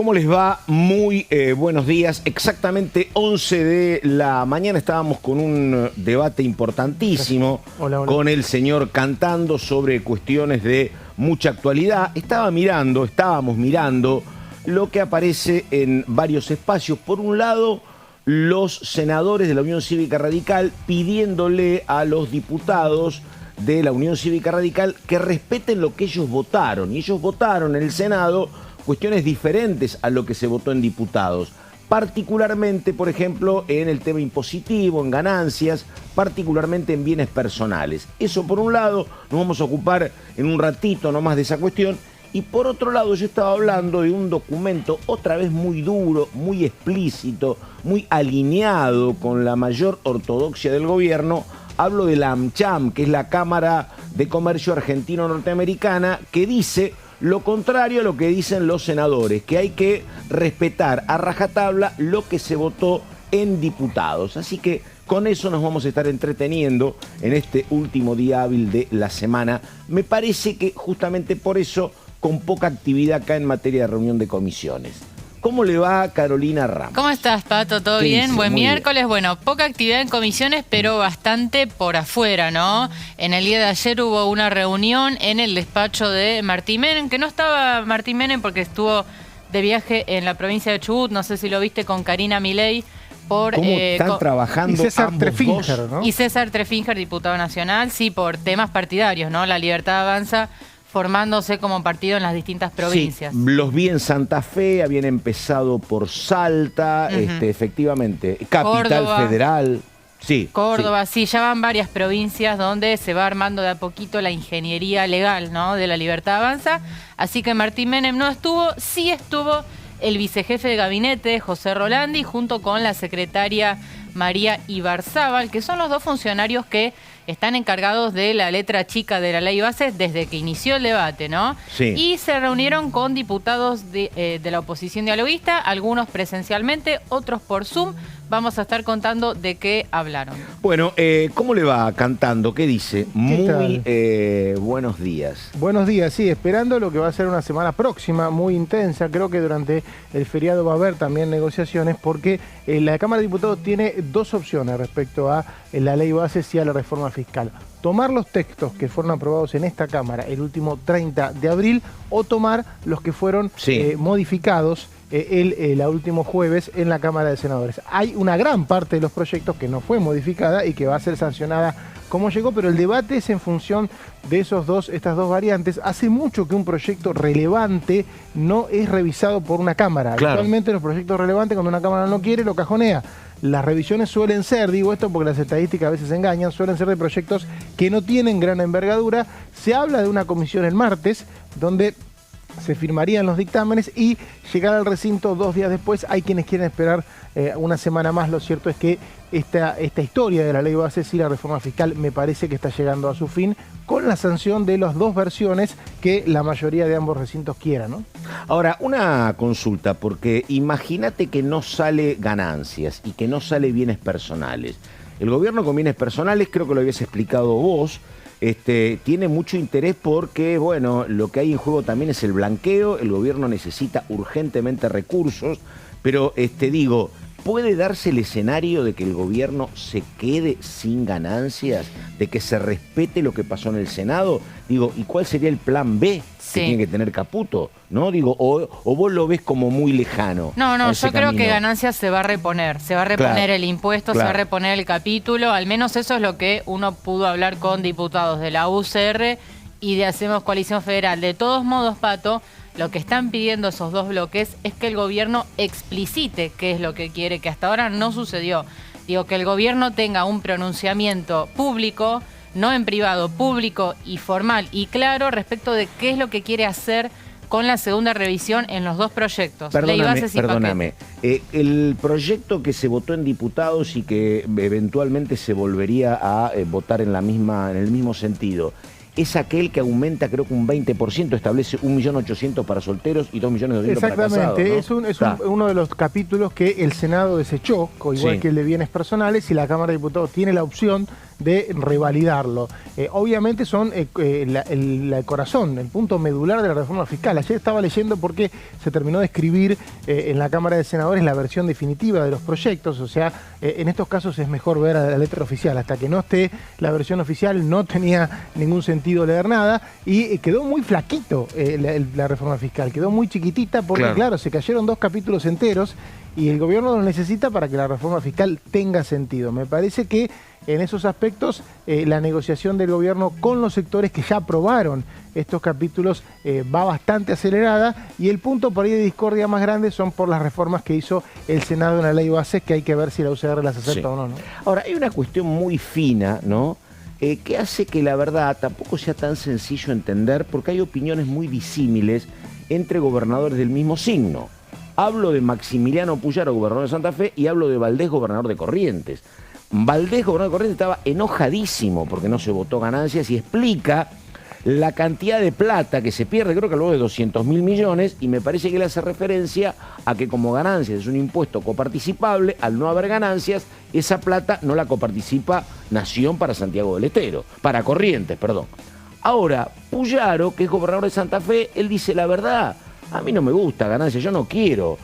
¿Cómo les va? Muy buenos días. Exactamente 11 de la mañana estábamos con un debate importantísimo con el señor Cantando sobre cuestiones de mucha actualidad. Estábamos mirando lo que aparece en varios espacios. Por un lado, los senadores de la Unión Cívica Radical pidiéndole a los diputados de la Unión Cívica Radical que respeten lo que ellos votaron. Y ellos votaron en el Senado cuestiones diferentes a lo que se votó en diputados, particularmente, por ejemplo, en el tema impositivo, en ganancias, particularmente en bienes personales. Eso por un lado, nos vamos a ocupar en un ratito nomás de esa cuestión, y por otro lado yo estaba hablando de un documento otra vez muy duro, muy explícito, muy alineado con la mayor ortodoxia del gobierno. Hablo de la AmCham, que es la Cámara de Comercio Argentino-Norteamericana, que dice lo contrario a lo que dicen los senadores, que hay que respetar a rajatabla lo que se votó en diputados. Así que con eso nos vamos a estar entreteniendo en este último día hábil de la semana. Me parece que justamente por eso, con poca actividad acá en materia de reunión de comisiones. ¿Cómo le va Carolina Ramos? ¿Cómo estás, Pato? ¿Todo bien? Buen miércoles. Bueno, poca actividad en comisiones, pero bastante por afuera, ¿no? En el día de ayer hubo una reunión en el despacho de Martín Menem, que no estaba Martín Menem porque estuvo de viaje en la provincia de Chubut, no sé si lo viste, con Karina Milei. ¿Cómo están trabajando? Y César Trefinger, ¿no? Y César Trefinger, diputado nacional, sí, por temas partidarios, ¿no? La Libertad Avanza formándose como partido en las distintas provincias. Sí, los vi en Santa Fe, habían empezado por Salta, efectivamente, Capital Córdoba, Federal. Sí, Córdoba, sí, ya van varias provincias donde se va armando de a poquito la ingeniería legal, ¿no?, de la Libertad Avanza. Así que Martín Menem no estuvo, sí estuvo el vicejefe de gabinete, José Rolandi, junto con la secretaria María Ibarzábal, que son los dos funcionarios que están encargados de la letra chica de la ley base desde que inició el debate, ¿no? Sí. Y se reunieron con diputados de la oposición dialoguista, algunos presencialmente, otros por Zoom. Vamos a estar contando de qué hablaron. Bueno, ¿cómo le va Cantando? ¿Qué dice? Muy buenos días. Buenos días, sí, esperando lo que va a ser una semana próxima, muy intensa. Creo que durante el feriado va a haber también negociaciones porque la Cámara de Diputados tiene dos opciones respecto a la ley base y a la reforma fiscal. Tomar los textos que fueron aprobados en esta Cámara el último 30 de abril o tomar los que fueron modificados el último jueves en la Cámara de Senadores. Hay una gran parte de los proyectos que no fue modificada y que va a ser sancionada como llegó, pero el debate es en función de estas dos variantes. Hace mucho que un proyecto relevante no es revisado por una Cámara. Claro. Actualmente los proyectos relevantes, cuando una Cámara no quiere, lo cajonea. Las revisiones suelen ser, digo esto porque las estadísticas a veces engañan, suelen ser de proyectos que no tienen gran envergadura. Se habla de una comisión el martes, donde se firmarían los dictámenes y llegar al recinto 2 días después. Hay quienes quieren esperar una semana más. Lo cierto es que esta historia de la ley base y la reforma fiscal me parece que está llegando a su fin con la sanción de las dos versiones que la mayoría de ambos recintos quieran, ¿no? Ahora, una consulta, porque imagínate que no sale ganancias y que no sale bienes personales. El gobierno con bienes personales, creo que lo habías explicado vos, tiene mucho interés porque, bueno, lo que hay en juego también es el blanqueo. El gobierno necesita urgentemente recursos, pero digo, ¿puede darse el escenario de que el gobierno se quede sin ganancias, de que se respete lo que pasó en el Senado? Digo, ¿y cuál sería el plan B que tiene que tener Caputo? ¿No? Digo, o vos lo ves como muy lejano. No, yo creo que ganancias se va a reponer. Se va a reponer el impuesto, se va a reponer el capítulo. Al menos eso es lo que uno pudo hablar con diputados de la UCR y de Hacemos Coalición Federal. De todos modos, Pato, lo que están pidiendo esos dos bloques es que el gobierno explicite qué es lo que quiere, que hasta ahora no sucedió. Digo, que el gobierno tenga un pronunciamiento público, no en privado, público y formal y claro respecto de qué es lo que quiere hacer con la segunda revisión en los dos proyectos. Perdóname. El proyecto que se votó en diputados y que eventualmente se volvería a votar en el mismo sentido, es aquel que aumenta, creo que un 20%, establece 1.800.000 para solteros y 2.200.000 para casados, ¿no? Es uno de los capítulos que el Senado desechó, igual que el de bienes personales, y la Cámara de Diputados tiene la opción de revalidarlo. Obviamente son el corazón, el punto medular de la reforma fiscal. Ayer estaba leyendo porque se terminó de escribir en la Cámara de Senadores la versión definitiva de los proyectos, o sea, en estos casos es mejor ver a la letra oficial. Hasta que no esté la versión oficial no tenía ningún sentido leer nada y quedó muy flaquito la reforma fiscal, quedó muy chiquitita porque claro, se cayeron 2 capítulos enteros y el gobierno lo necesita para que la reforma fiscal tenga sentido. Me parece que en esos aspectos la negociación del gobierno con los sectores que ya aprobaron estos capítulos va bastante acelerada y el punto por ahí de discordia más grande son por las reformas que hizo el Senado en la ley base, que hay que ver si la UCR las acepta o no, ¿no? Ahora, hay una cuestión muy fina, ¿no? Que hace que la verdad tampoco sea tan sencillo entender porque hay opiniones muy disímiles entre gobernadores del mismo signo. Hablo de Maximiliano Puyaro, gobernador de Santa Fe, y hablo de Valdés, gobernador de Corrientes. Valdés, gobernador de Corrientes, estaba enojadísimo porque no se votó ganancias y explica la cantidad de plata que se pierde, creo que luego de 200.000 millones, y me parece que le hace referencia a que como ganancias es un impuesto coparticipable, al no haber ganancias, esa plata no la coparticipa Nación para Santiago del Estero, para Corrientes, perdón. Ahora, Puyaro, que es gobernador de Santa Fe, él dice la verdad. A mí no me gusta ganancias, yo no quiero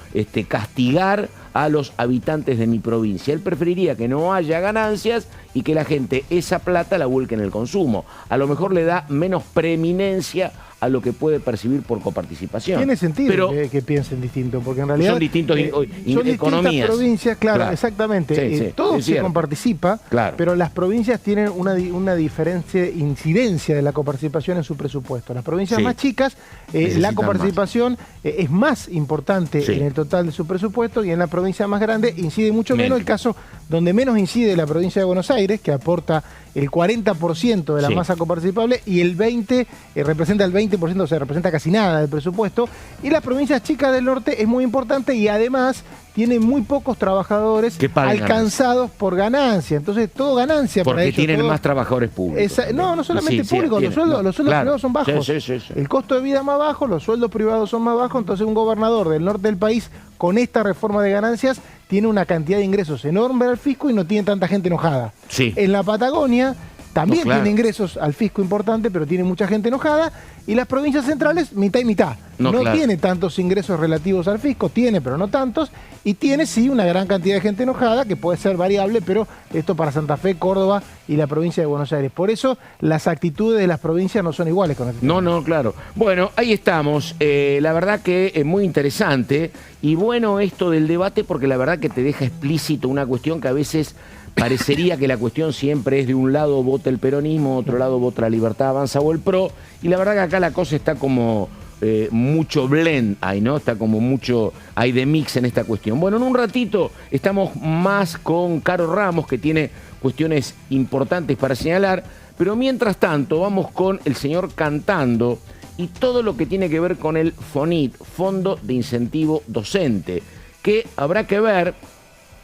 castigar a los habitantes de mi provincia. Él preferiría que no haya ganancias y que la gente esa plata la vuelque en el consumo. A lo mejor le da menos preeminencia a lo que puede percibir por coparticipación. Tiene sentido que piensen distinto, porque en realidad son distintos son economías. Distintas provincias, claro. Exactamente. Sí, todo se coparticipa, pero las provincias tienen una diferencia, incidencia de la coparticipación en su presupuesto. Las provincias más chicas, la coparticipación es más importante en el total de su presupuesto y en la provincia más grande incide mucho menos. El caso donde menos incide la provincia de Buenos Aires, que aporta el 40% de la masa coparticipable y el 20% representa el 20%, o sea, representa casi nada del presupuesto. Y las provincias chicas del norte es muy importante y además tiene muy pocos trabajadores alcanzados por ganancia. Entonces, todo ganancia porque para ellos. Porque tienen más trabajadores públicos. No solamente públicos, los sueldos privados son bajos. El costo de vida es más bajo, los sueldos privados son más bajos, entonces un gobernador del norte del país con esta reforma de ganancias tiene una cantidad de ingresos enorme al fisco y no tiene tanta gente enojada. En la Patagonia también tiene ingresos al fisco importante, pero tiene mucha gente enojada. Y las provincias centrales, mitad y mitad. No tiene tantos ingresos relativos al fisco, tiene, pero no tantos. Y tiene, sí, una gran cantidad de gente enojada, que puede ser variable, pero esto para Santa Fe, Córdoba y la provincia de Buenos Aires. Por eso, las actitudes de las provincias no son iguales con este tema. No, claro. Bueno, ahí estamos. La verdad que es muy interesante. Y bueno esto del debate, porque la verdad que te deja explícito una cuestión que a veces parecería que la cuestión siempre es de un lado vota el peronismo, otro lado vota la Libertad Avanza o el PRO, y la verdad que acá la cosa está como mucho blend ahí, ¿no? Está como mucho, hay de mix en esta cuestión. Bueno, en un ratito estamos más con Caro Ramos, que tiene cuestiones importantes para señalar, pero mientras tanto vamos con el señor Cantando y todo lo que tiene que ver con el FONID, Fondo de Incentivo Docente, que habrá que ver.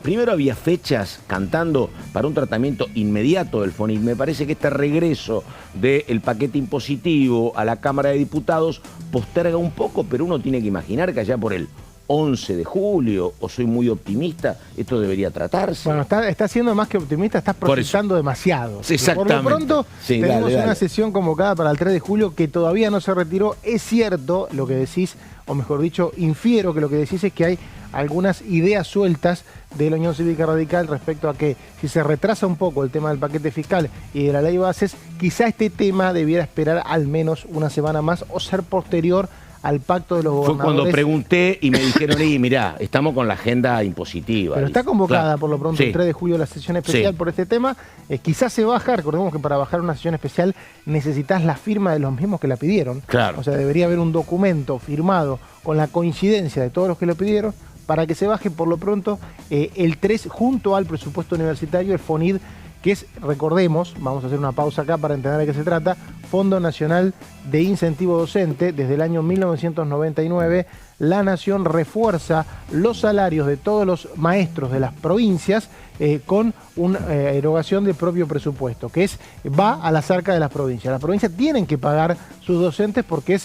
Primero había fechas Cantando para un tratamiento inmediato del FONID. Me parece que este regreso del paquete impositivo a la Cámara de Diputados posterga un poco, pero uno tiene que imaginar que allá por el 11 de julio, o soy muy optimista, esto debería tratarse. Bueno, está siendo más que optimista, estás proyectando demasiado. Exactamente. Por lo pronto tenemos una sesión convocada para el 3 de julio que todavía no se retiró. Es cierto lo que decís, o mejor dicho, infiero que lo que decís es que hay algunas ideas sueltas de la Unión Cívica Radical respecto a que si se retrasa un poco el tema del paquete fiscal y de la ley bases, quizá este tema debiera esperar al menos una semana más o ser posterior al pacto de los gobernadores. Fue cuando pregunté y me dijeron, mirá, estamos con la agenda impositiva. Pero está convocada por lo pronto el 3 de julio la sesión especial por este tema. Quizás se baja, recordemos que para bajar una sesión especial necesitas la firma de los mismos que la pidieron. O sea, debería haber un documento firmado con la coincidencia de todos los que lo pidieron para que se baje por lo pronto el 3 junto al presupuesto universitario, el FONID, que es, recordemos, vamos a hacer una pausa acá para entender de qué se trata, Fondo Nacional de Incentivo Docente. Desde el año 1999, la Nación refuerza los salarios de todos los maestros de las provincias con una erogación del propio presupuesto, que va a las arcas de las provincias. Las provincias tienen que pagar sus docentes porque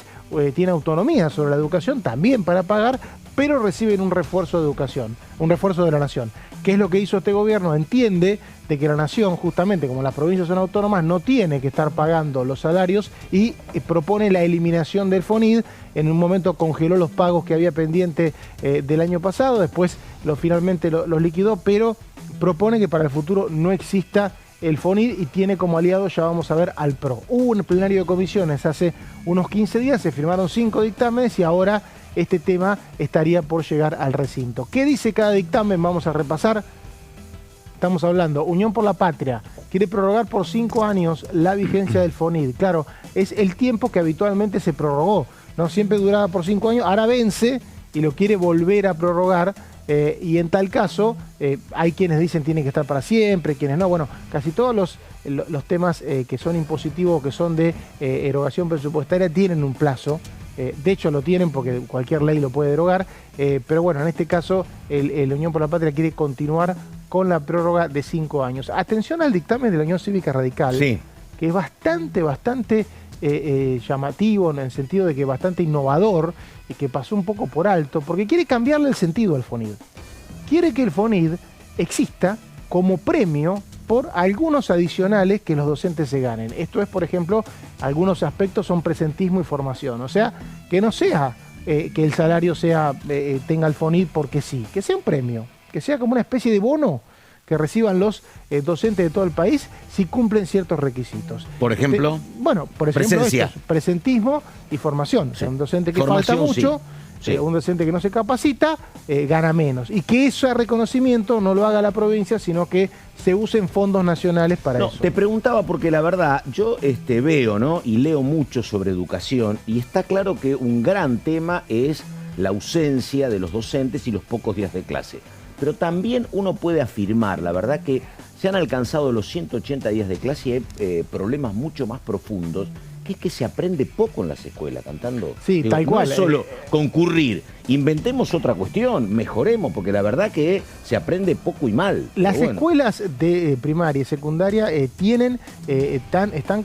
tiene autonomía sobre la educación, también para pagar, pero reciben un refuerzo de educación, un refuerzo de la nación. ¿Qué es lo que hizo este gobierno? Entiende de que la nación, justamente como las provincias son autónomas, no tiene que estar pagando los salarios y propone la eliminación del FONID. En un momento congeló los pagos que había pendiente del año pasado, después finalmente los liquidó, pero propone que para el futuro no exista el FONID y tiene como aliado, ya vamos a ver, al PRO. Hubo un plenario de comisiones hace unos 15 días, se firmaron 5 dictámenes y ahora este tema estaría por llegar al recinto. ¿Qué dice cada dictamen? Vamos a repasar. Estamos hablando, Unión por la Patria quiere prorrogar por 5 años la vigencia del FONID. Claro, es el tiempo que habitualmente se prorrogó, ¿no? Siempre duraba por 5 años, ahora vence y lo quiere volver a prorrogar. Y en tal caso, hay quienes dicen tiene que estar para siempre, quienes no. Bueno, casi todos los temas que son impositivos, que son de erogación presupuestaria, tienen un plazo. De hecho lo tienen porque cualquier ley lo puede derogar. Pero bueno, en este caso, el Unión por la Patria quiere continuar con la prórroga de 5 años. Atención al dictamen de la Unión Cívica Radical, sí, que es bastante llamativo, en el sentido de que bastante innovador y que pasó un poco por alto, porque quiere cambiarle el sentido al FONID. Quiere que el FONID exista como premio por algunos adicionales que los docentes se ganen. Esto es, por ejemplo, algunos aspectos son presentismo y formación. O sea, que no sea que el salario tenga el FONID porque sí, que sea un premio, que sea como una especie de bono que reciban los docentes de todo el país si cumplen ciertos requisitos. Por ejemplo, presencia, presentismo y formación. Sí. O sea, un docente que falta mucho, sí. Un docente que no se capacita, gana menos. Y que ese reconocimiento no lo haga la provincia, sino que se usen fondos nacionales para eso. Te preguntaba porque la verdad, yo veo, ¿no? Y leo mucho sobre educación y está claro que un gran tema es la ausencia de los docentes y los pocos días de clase. Pero también uno puede afirmar, la verdad, que se han alcanzado los 180 días de clase y hay problemas mucho más profundos, que es que se aprende poco en las escuelas, Cantando. Sí, tal cual. No es solo concurrir, inventemos otra cuestión, mejoremos, porque la verdad que se aprende poco y mal. Las escuelas de primaria y secundaria están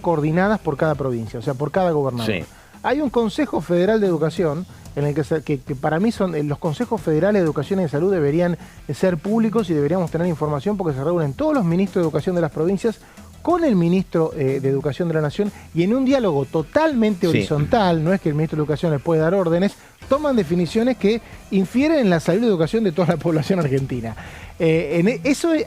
coordinadas por cada provincia, o sea, por cada gobernador. Sí. Hay un Consejo Federal de Educación, en el que para mí los consejos federales de educación y de salud deberían ser públicos y deberíamos tener información porque se reúnen todos los ministros de educación de las provincias con el ministro de Educación de la Nación y en un diálogo totalmente horizontal, no es que el ministro de Educación les puede dar órdenes, toman definiciones que infieren en la salud y educación de toda la población argentina.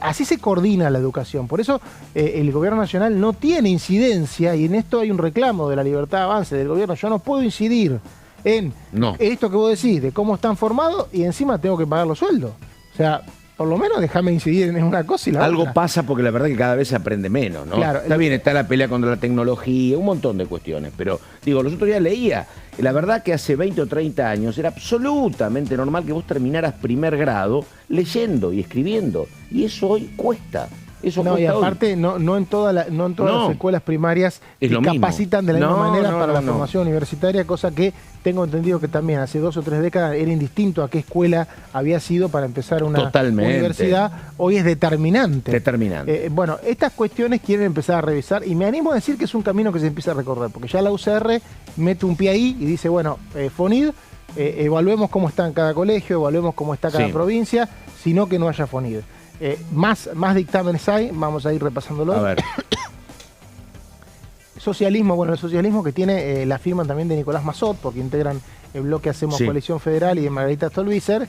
Así se coordina la educación, por eso el gobierno nacional no tiene incidencia y en esto hay un reclamo de la libertad de avance del gobierno. Yo no puedo incidir en esto que vos decís, de cómo están formados y encima tengo que pagar los sueldos. O sea, por lo menos déjame incidir en una cosa y la otra. Algo pasa porque la verdad que cada vez se aprende menos, ¿no? Claro, está bien, está la pelea contra la tecnología, un montón de cuestiones, pero digo, los otros días leía, la verdad que hace 20 o 30 años era absolutamente normal que vos terminaras primer grado leyendo y escribiendo, y eso hoy cuesta. Eso y aparte no en todas las escuelas primarias capacitan de la misma manera para la formación universitaria, cosa que tengo entendido que también hace 2 o 3 décadas era indistinto a qué escuela había sido para empezar una universidad. Hoy es determinante. Bueno, estas cuestiones quieren empezar a revisar y me animo a decir que es un camino que se empieza a recorrer, porque ya la UCR mete un pie ahí y dice, bueno, FONID, evaluemos cómo está en cada colegio, evaluemos cómo está cada provincia, sino que no haya FONID. Más dictámenes hay, vamos a ir repasándolo. A ver. Socialismo, bueno, el socialismo que tiene la firma también de Nicolás Massot, porque integran el bloque Hacemos Coalición Federal y de Margarita Stolbizer,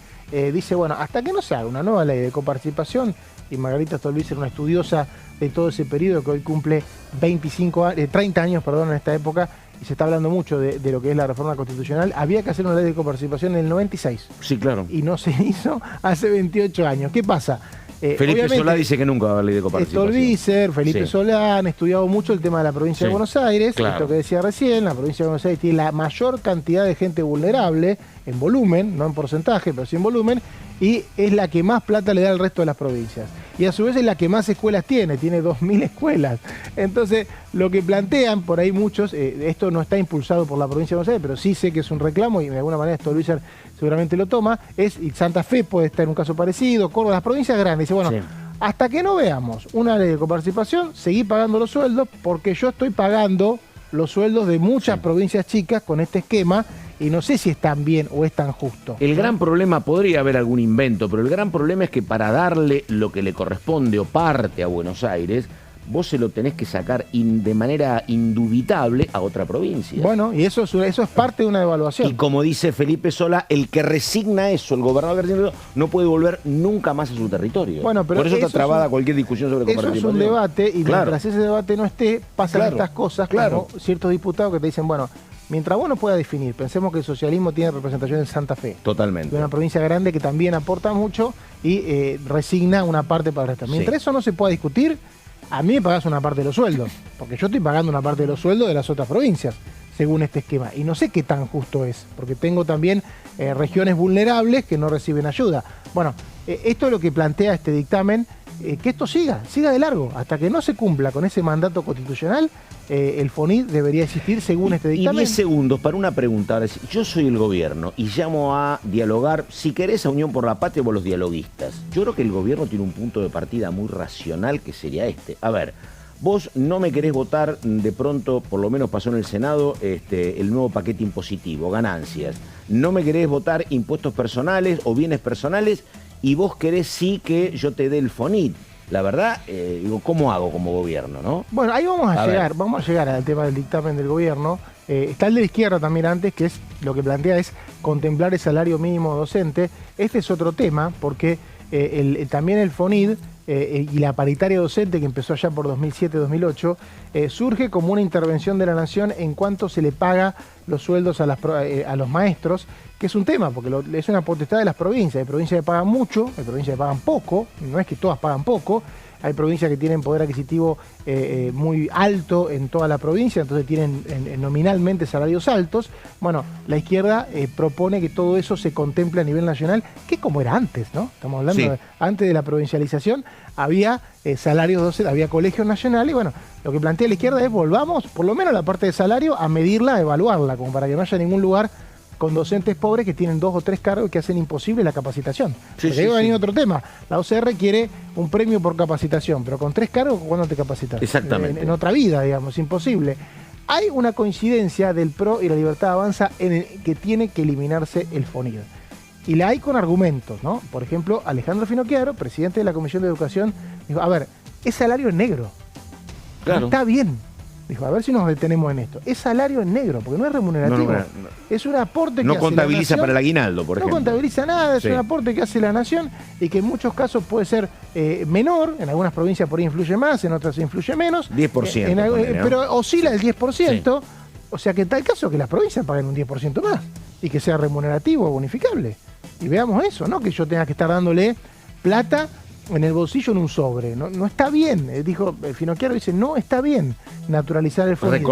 dice, bueno, hasta que no se haga una nueva ley de coparticipación, y Margarita Stolbizer, una estudiosa de todo ese periodo que hoy cumple 30 años en esta época, y se está hablando mucho de lo que es la reforma constitucional, había que hacer una ley de coparticipación en el 96. Sí, claro. Y no se hizo hace 28 años. ¿Qué pasa? Felipe Solá dice que nunca va a haber ley de coparticipación. Stolbizer, Felipe Solá han estudiado mucho el tema de la provincia de Buenos Aires. Claro. Esto que decía recién, la provincia de Buenos Aires tiene la mayor cantidad de gente vulnerable en volumen, no en porcentaje, pero sí en volumen, y es la que más plata le da al resto de las provincias. Y a su vez es la que más escuelas tiene 2.000 escuelas. Entonces, lo que plantean por ahí muchos, esto no está impulsado por la provincia de Buenos Aires, pero sí sé que es un reclamo y de alguna manera Stolbizer seguramente lo toma, y Santa Fe puede estar en un caso parecido, Córdoba, las provincias grandes, dice, bueno, hasta que no veamos una ley de coparticipación, seguí pagando los sueldos, porque yo estoy pagando los sueldos de muchas provincias chicas con este esquema, y no sé si es tan bien o es tan justo. El gran problema, podría haber algún invento, pero el gran problema es que para darle lo que le corresponde o parte a Buenos Aires, vos se lo tenés que sacar de manera indubitable a otra provincia. Bueno, y eso es parte de una devaluación. Y como dice Felipe Solá, el que resigna eso, el gobernador, no puede volver nunca más a su territorio. Bueno, pero por eso está trabada cualquier discusión sobre eso es un debate, y mientras ese debate no esté, pasan estas cosas, como ciertos diputados que te dicen, bueno, mientras vos no puedas definir, pensemos que el socialismo tiene representación en Santa Fe. Totalmente. De una provincia grande que también aporta mucho y resigna una parte para el resto. Mientras eso no se pueda discutir, a mí me pagás una parte de los sueldos, porque yo estoy pagando una parte de los sueldos de las otras provincias, según este esquema. Y no sé qué tan justo es, porque tengo también regiones vulnerables que no reciben ayuda. Bueno, esto es lo que plantea este dictamen, que esto siga de largo. Hasta que no se cumpla con ese mandato constitucional, el FONID debería existir según este dictamen. Y 10 segundos para una pregunta. Ahora, yo soy el gobierno y llamo a dialogar, si querés, a Unión por la Patria o los dialoguistas. Yo creo que el gobierno tiene un punto de partida muy racional, que sería este. A ver, vos no me querés votar, de pronto, por lo menos pasó en el Senado, el nuevo paquete impositivo, ganancias. No me querés votar impuestos personales o bienes personales, y vos querés sí que yo te dé el FONID. La verdad, digo, ¿cómo hago como gobierno, no? Bueno, ahí vamos a llegar al tema del dictamen del gobierno. Está el de la izquierda también antes, que es lo que plantea es contemplar el salario mínimo docente. Este es otro tema, porque también el FONID y la paritaria docente, que empezó allá por 2007-2008, surge como una intervención de la Nación en cuanto se le paga los sueldos a los maestros, que es un tema, porque es una potestad de las provincias. Hay provincias que pagan mucho, hay provincias que pagan poco, no es que todas pagan poco, hay provincias que tienen poder adquisitivo muy alto en toda la provincia, entonces tienen nominalmente salarios altos. Bueno, la izquierda propone que todo eso se contemple a nivel nacional, que como era antes, ¿no? Estamos hablando de antes de la provincialización, había salarios docentes, había colegios nacionales, y bueno, lo que plantea la izquierda es volvamos, por lo menos la parte de salario, a medirla, a evaluarla, como para que no haya ningún lugar con docentes pobres que tienen 2 o 3 cargos que hacen imposible la capacitación. Porque ahí va a venir otro tema. La OCR quiere un premio por capacitación, pero con 3 cargos, ¿cuándo te capacitas? Exactamente. En otra vida, digamos, imposible. Hay una coincidencia del PRO y la Libertad Avanza en el que tiene que eliminarse el FONID. Y la hay con argumentos, ¿no? Por ejemplo, Alejandro Finocchiaro, presidente de la Comisión de Educación, dijo, a ver, es salario negro. Claro. No está bien. Dijo, a ver si nos detenemos en esto. Es salario en negro, porque no es remunerativo. No. Es un aporte que no hace contabiliza la Nación, para el aguinaldo, por ejemplo. No contabiliza nada, es un aporte que hace la Nación y que en muchos casos puede ser menor. En algunas provincias por ahí influye más, en otras influye menos. 10%. Pero oscila el 10%. Sí. O sea que en tal caso que las provincias paguen un 10% más y que sea remunerativo o bonificable. Y veamos eso, ¿no? Que yo tenga que estar dándole plata en el bolsillo en un sobre. No está bien. Dijo Finocchiaro, dice, no está bien naturalizar el FONID.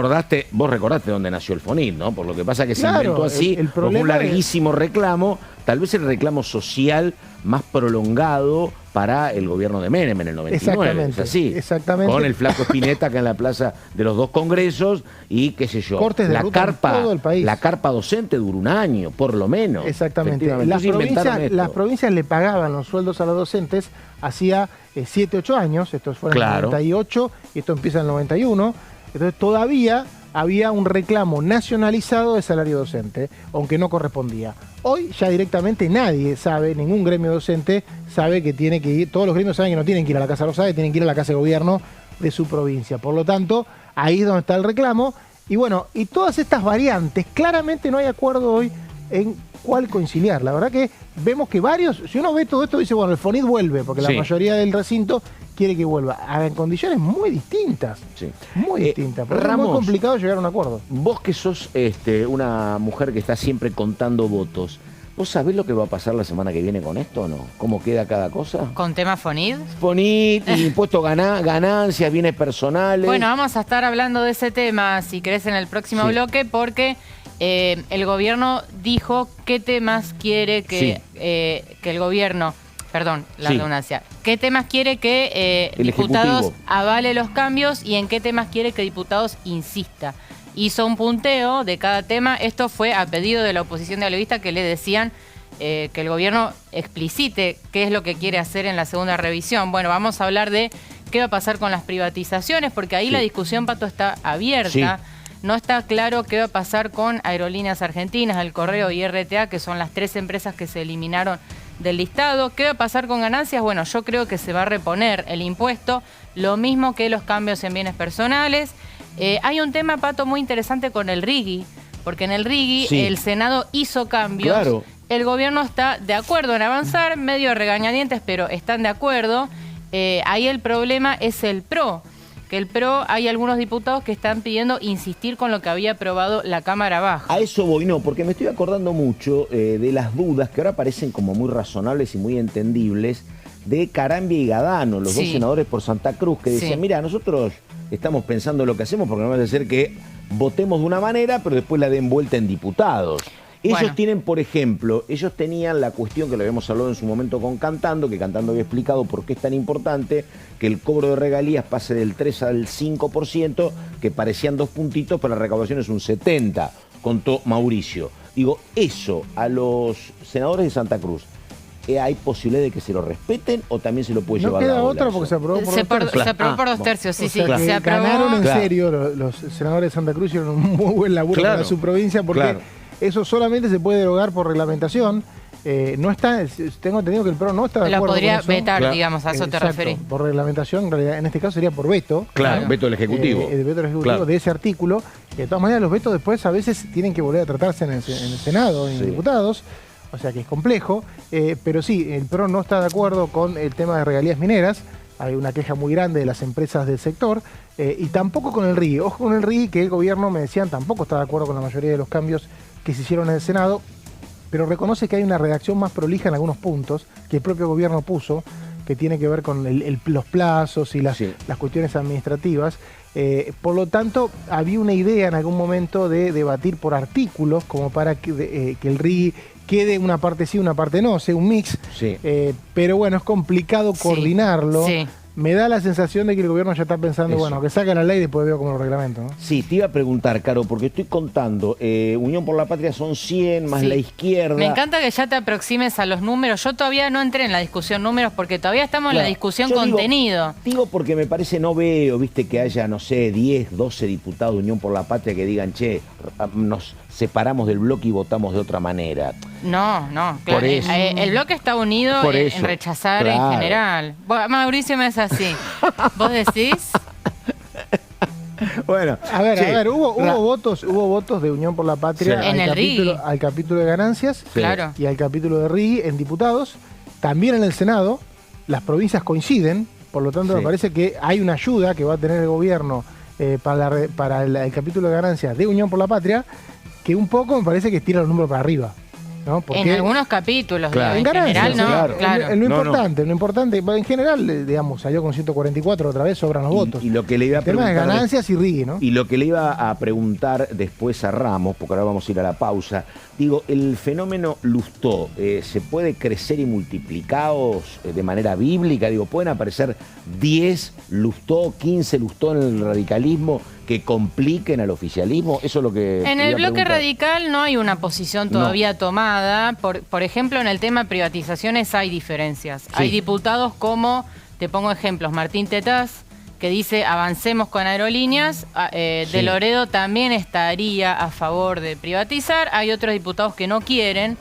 Vos recordaste dónde nació el FONID, ¿no? Por lo que pasa que se inventó así, como un larguísimo reclamo, tal vez el reclamo social más prolongado para el gobierno de Menem en el 99. Exactamente, es así. Exactamente. Con el flaco Spinetta acá en la plaza de los 2 congresos y qué sé yo. Cortes de ruta en todo el país. La carpa docente duró un año, por lo menos. Exactamente. Las provincias le pagaban los sueldos a los docentes hacía 7, 8 años, esto fue en el 98 y esto empieza en el 91, entonces todavía había un reclamo nacionalizado de salario docente, aunque no correspondía. Hoy ya directamente nadie sabe, ningún gremio docente sabe que tiene que ir, todos los gremios saben que no tienen que ir a la Casa Rosada, tienen que ir a la Casa de Gobierno de su provincia. Por lo tanto, ahí es donde está el reclamo. Y bueno, y todas estas variantes, claramente no hay acuerdo hoy en cuál conciliar. La verdad que vemos que varios, si uno ve todo esto, dice, bueno, el FONID vuelve, porque la mayoría del recinto quiere que vuelva, en condiciones muy distintas. Sí. Muy distintas. Porque Ramos, es muy complicado llegar a un acuerdo. Vos que sos una mujer que está siempre contando votos, ¿vos sabés lo que va a pasar la semana que viene con esto o no? ¿Cómo queda cada cosa? ¿Con tema FONID? FONID, impuesto ganancias, bienes personales. Bueno, vamos a estar hablando de ese tema, si querés, en el próximo bloque, porque el gobierno dijo qué temas quiere que el gobierno... Perdón, la redundancia. ¿Qué temas quiere que diputados avale los cambios y en qué temas quiere que diputados insista? Hizo un punteo de cada tema. Esto fue a pedido de la oposición dialoguista, que le decían que el gobierno explicite qué es lo que quiere hacer en la segunda revisión. Bueno, vamos a hablar de qué va a pasar con las privatizaciones, porque ahí la discusión, Pato, está abierta. No está claro qué va a pasar con Aerolíneas Argentinas, El Correo y RTA, que son las 3 empresas que se eliminaron del listado. ¿Qué va a pasar con ganancias? Bueno, yo creo que se va a reponer el impuesto, lo mismo que los cambios en bienes personales. Hay un tema, Pato, muy interesante con el RIGI, porque en el RIGI el Senado hizo cambios. Claro. El gobierno está de acuerdo en avanzar, medio a regañadientes, pero están de acuerdo. Ahí el problema es el PRO, que el PRO hay algunos diputados que están pidiendo insistir con lo que había aprobado la Cámara Baja. A eso voy, no, porque me estoy acordando mucho de las dudas que ahora parecen como muy razonables y muy entendibles de Carambia y Gadano, los dos senadores por Santa Cruz, que decían, mira, nosotros estamos pensando lo que hacemos porque no va a ser que votemos de una manera, pero después la den vuelta en diputados. Ellos tienen, por ejemplo, ellos tenían la cuestión que lo habíamos hablado en su momento con Cantando, que Cantando había explicado por qué es tan importante que el cobro de regalías pase del 3 al 5%, que parecían 2 puntitos, pero la recaudación es un 70%, contó Mauricio. Digo, eso a los senadores de Santa Cruz, ¿hay posibilidad de que se lo respeten o también se lo puede llevar a la No queda bola otra porque se aprobó por 2 tercios. Se aprobó por 2 tercios, sí, sí. Se aprobó. Ganaron en serio los senadores de Santa Cruz, hicieron un muy buen laburo para su provincia porque eso solamente se puede derogar por reglamentación. No está, tengo entendido que el PRO no está de acuerdo. Lo podría con eso. vetar, digamos, a eso te referís. Por reglamentación, en realidad, en este caso sería por veto. Claro, veto del Ejecutivo. El veto del Ejecutivo de ese artículo. De todas maneras, los vetos después a veces tienen que volver a tratarse en el Senado, en diputados. O sea que es complejo. Pero sí, el PRO no está de acuerdo con el tema de regalías mineras. Hay una queja muy grande de las empresas del sector. Y tampoco con el RIGI. Ojo con el RIGI, que el gobierno, me decían, tampoco está de acuerdo con la mayoría de los cambios que se hicieron en el Senado, pero reconoce que hay una redacción más prolija en algunos puntos que el propio gobierno puso, que tiene que ver con los plazos y las cuestiones administrativas. Por lo tanto, había una idea en algún momento de debatir por artículos, como para que el RIGI quede una parte sí, una parte no, sea un mix. Pero bueno, es complicado coordinarlo. Me da la sensación de que el gobierno ya está pensando, bueno, que saca la ley y después veo como el reglamento, ¿no? Sí, te iba a preguntar, Caro, porque estoy contando, Unión por la Patria son 100, más la izquierda. Me encanta que ya te aproximes a los números. Yo todavía no entré en la discusión números porque todavía estamos en la discusión contenido. Digo porque me parece, no veo, viste, que haya, no sé, 10, 12 diputados de Unión por la Patria que digan, che, nos separamos del bloque y votamos de otra manera. No, claro. El bloque está unido en rechazar en general. Mauricio me hace así. ¿Vos decís? Bueno, a ver, hubo votos de Unión por la Patria al capítulo de ganancias y al capítulo de RIGI en diputados, también en el Senado. Las provincias coinciden, por lo tanto me parece que hay una ayuda que va a tener el gobierno para el capítulo de ganancias de Unión por la Patria, que un poco me parece que estira los números para arriba, ¿no? Porque en algunos capítulos, en general no. Lo importante, en general, digamos, salió con 144 otra vez, sobran los votos. Y lo que le iba a preguntar, el tema de ganancias y RIGI, ¿no? Y lo que le iba a preguntar después a Ramos, porque ahora vamos a ir a la pausa, digo, el fenómeno Lustó, ¿se puede crecer y multiplicados de manera bíblica? Digo, ¿pueden aparecer 10 Lustó, 15 Lustó en el radicalismo que compliquen al oficialismo? Eso es lo que... En el bloque radical no hay una posición todavía tomada. Por ejemplo, en el tema privatizaciones hay diferencias. Hay diputados como, te pongo ejemplos, Martín Tetaz, que dice avancemos con aerolíneas. De Loredo también estaría a favor de privatizar. Hay otros diputados que no quieren.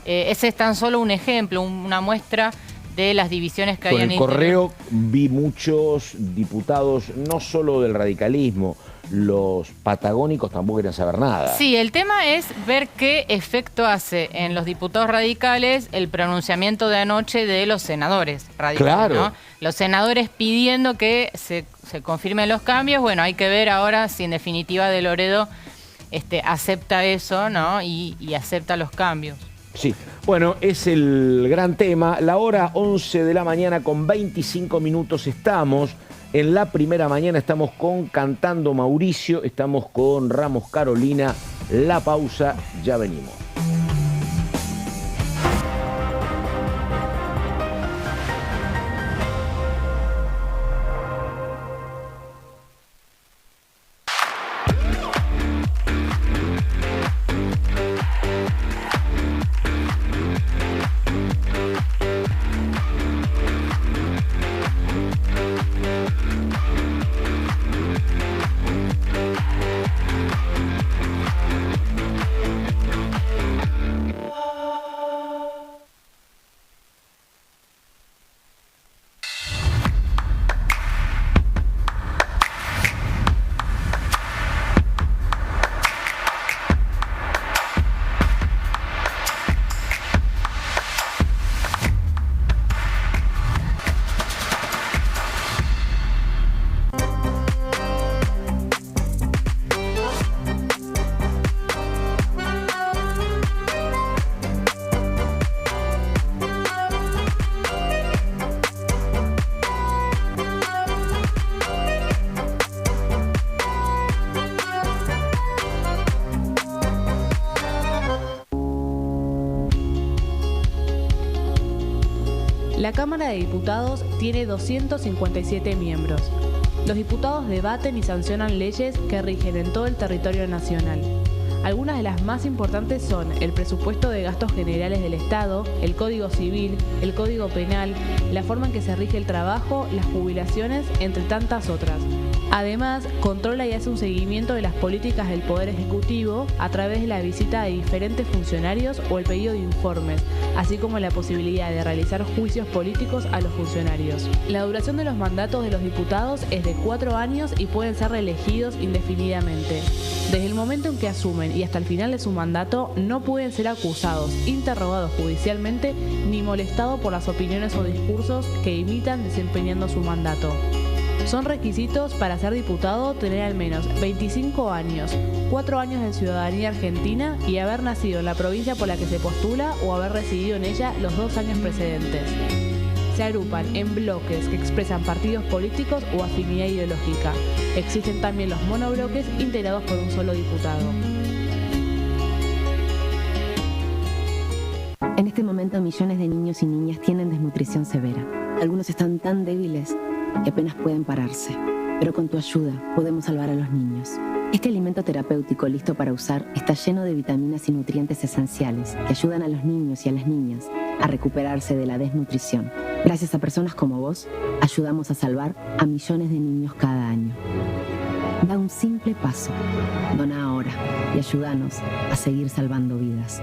Ese es tan solo un ejemplo, una muestra de las divisiones que hay en el Correo. Vi muchos diputados, no solo del radicalismo, los patagónicos tampoco querían saber nada. Sí, el tema es ver qué efecto hace en los diputados radicales el pronunciamiento de anoche de los senadores radicales, ¿no? Los senadores pidiendo que se confirmen los cambios. Bueno, hay que ver ahora si en definitiva de Loredo acepta eso, ¿no? Y acepta los cambios. Sí, bueno, es el gran tema. La hora 11 de la mañana con 25 minutos estamos. En la primera mañana estamos con Cantando Mauricio, estamos con Ramos Carolina. La pausa, ya venimos. La Cámara de Diputados tiene 257 miembros. Los diputados debaten y sancionan leyes que rigen en todo el territorio nacional. Algunas de las más importantes son el presupuesto de gastos generales del Estado, el Código Civil, el Código Penal, la forma en que se rige el trabajo, las jubilaciones, entre tantas otras. Además, controla y hace un seguimiento de las políticas del Poder Ejecutivo a través de la visita de diferentes funcionarios o el pedido de informes, así como la posibilidad de realizar juicios políticos a los funcionarios. La duración de los mandatos de los diputados es de 4 años y pueden ser reelegidos indefinidamente. Desde el momento en que asumen y hasta el final de su mandato, no pueden ser acusados, interrogados judicialmente, ni molestados por las opiniones o discursos que imitan desempeñando su mandato. Son requisitos para ser diputado tener al menos 25 años, 4 años de ciudadanía argentina y haber nacido en la provincia por la que se postula o haber residido en ella los 2 años precedentes. Se agrupan en bloques que expresan partidos políticos o afinidad ideológica. Existen también los monobloques integrados por un solo diputado. En este momento millones de niños y niñas tienen desnutrición severa. Algunos están tan débiles que apenas pueden pararse, pero con tu ayuda podemos salvar a los niños. Este alimento terapéutico listo para usar está lleno de vitaminas y nutrientes esenciales que ayudan a los niños y a las niñas a recuperarse de la desnutrición. Gracias a personas como vos, ayudamos a salvar a millones de niños cada año. Da un simple paso, dona ahora y ayúdanos a seguir salvando vidas.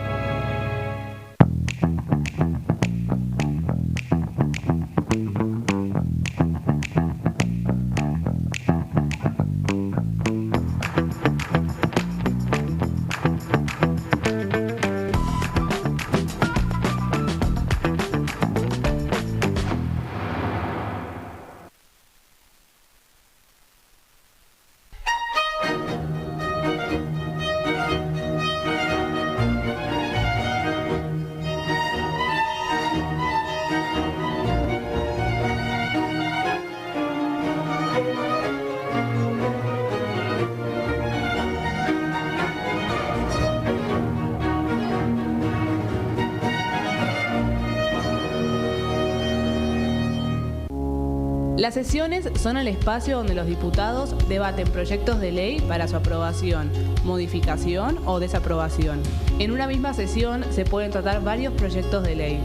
Las sesiones son el espacio donde los diputados debaten proyectos de ley para su aprobación, modificación o desaprobación. En una misma sesión se pueden tratar varios proyectos de ley.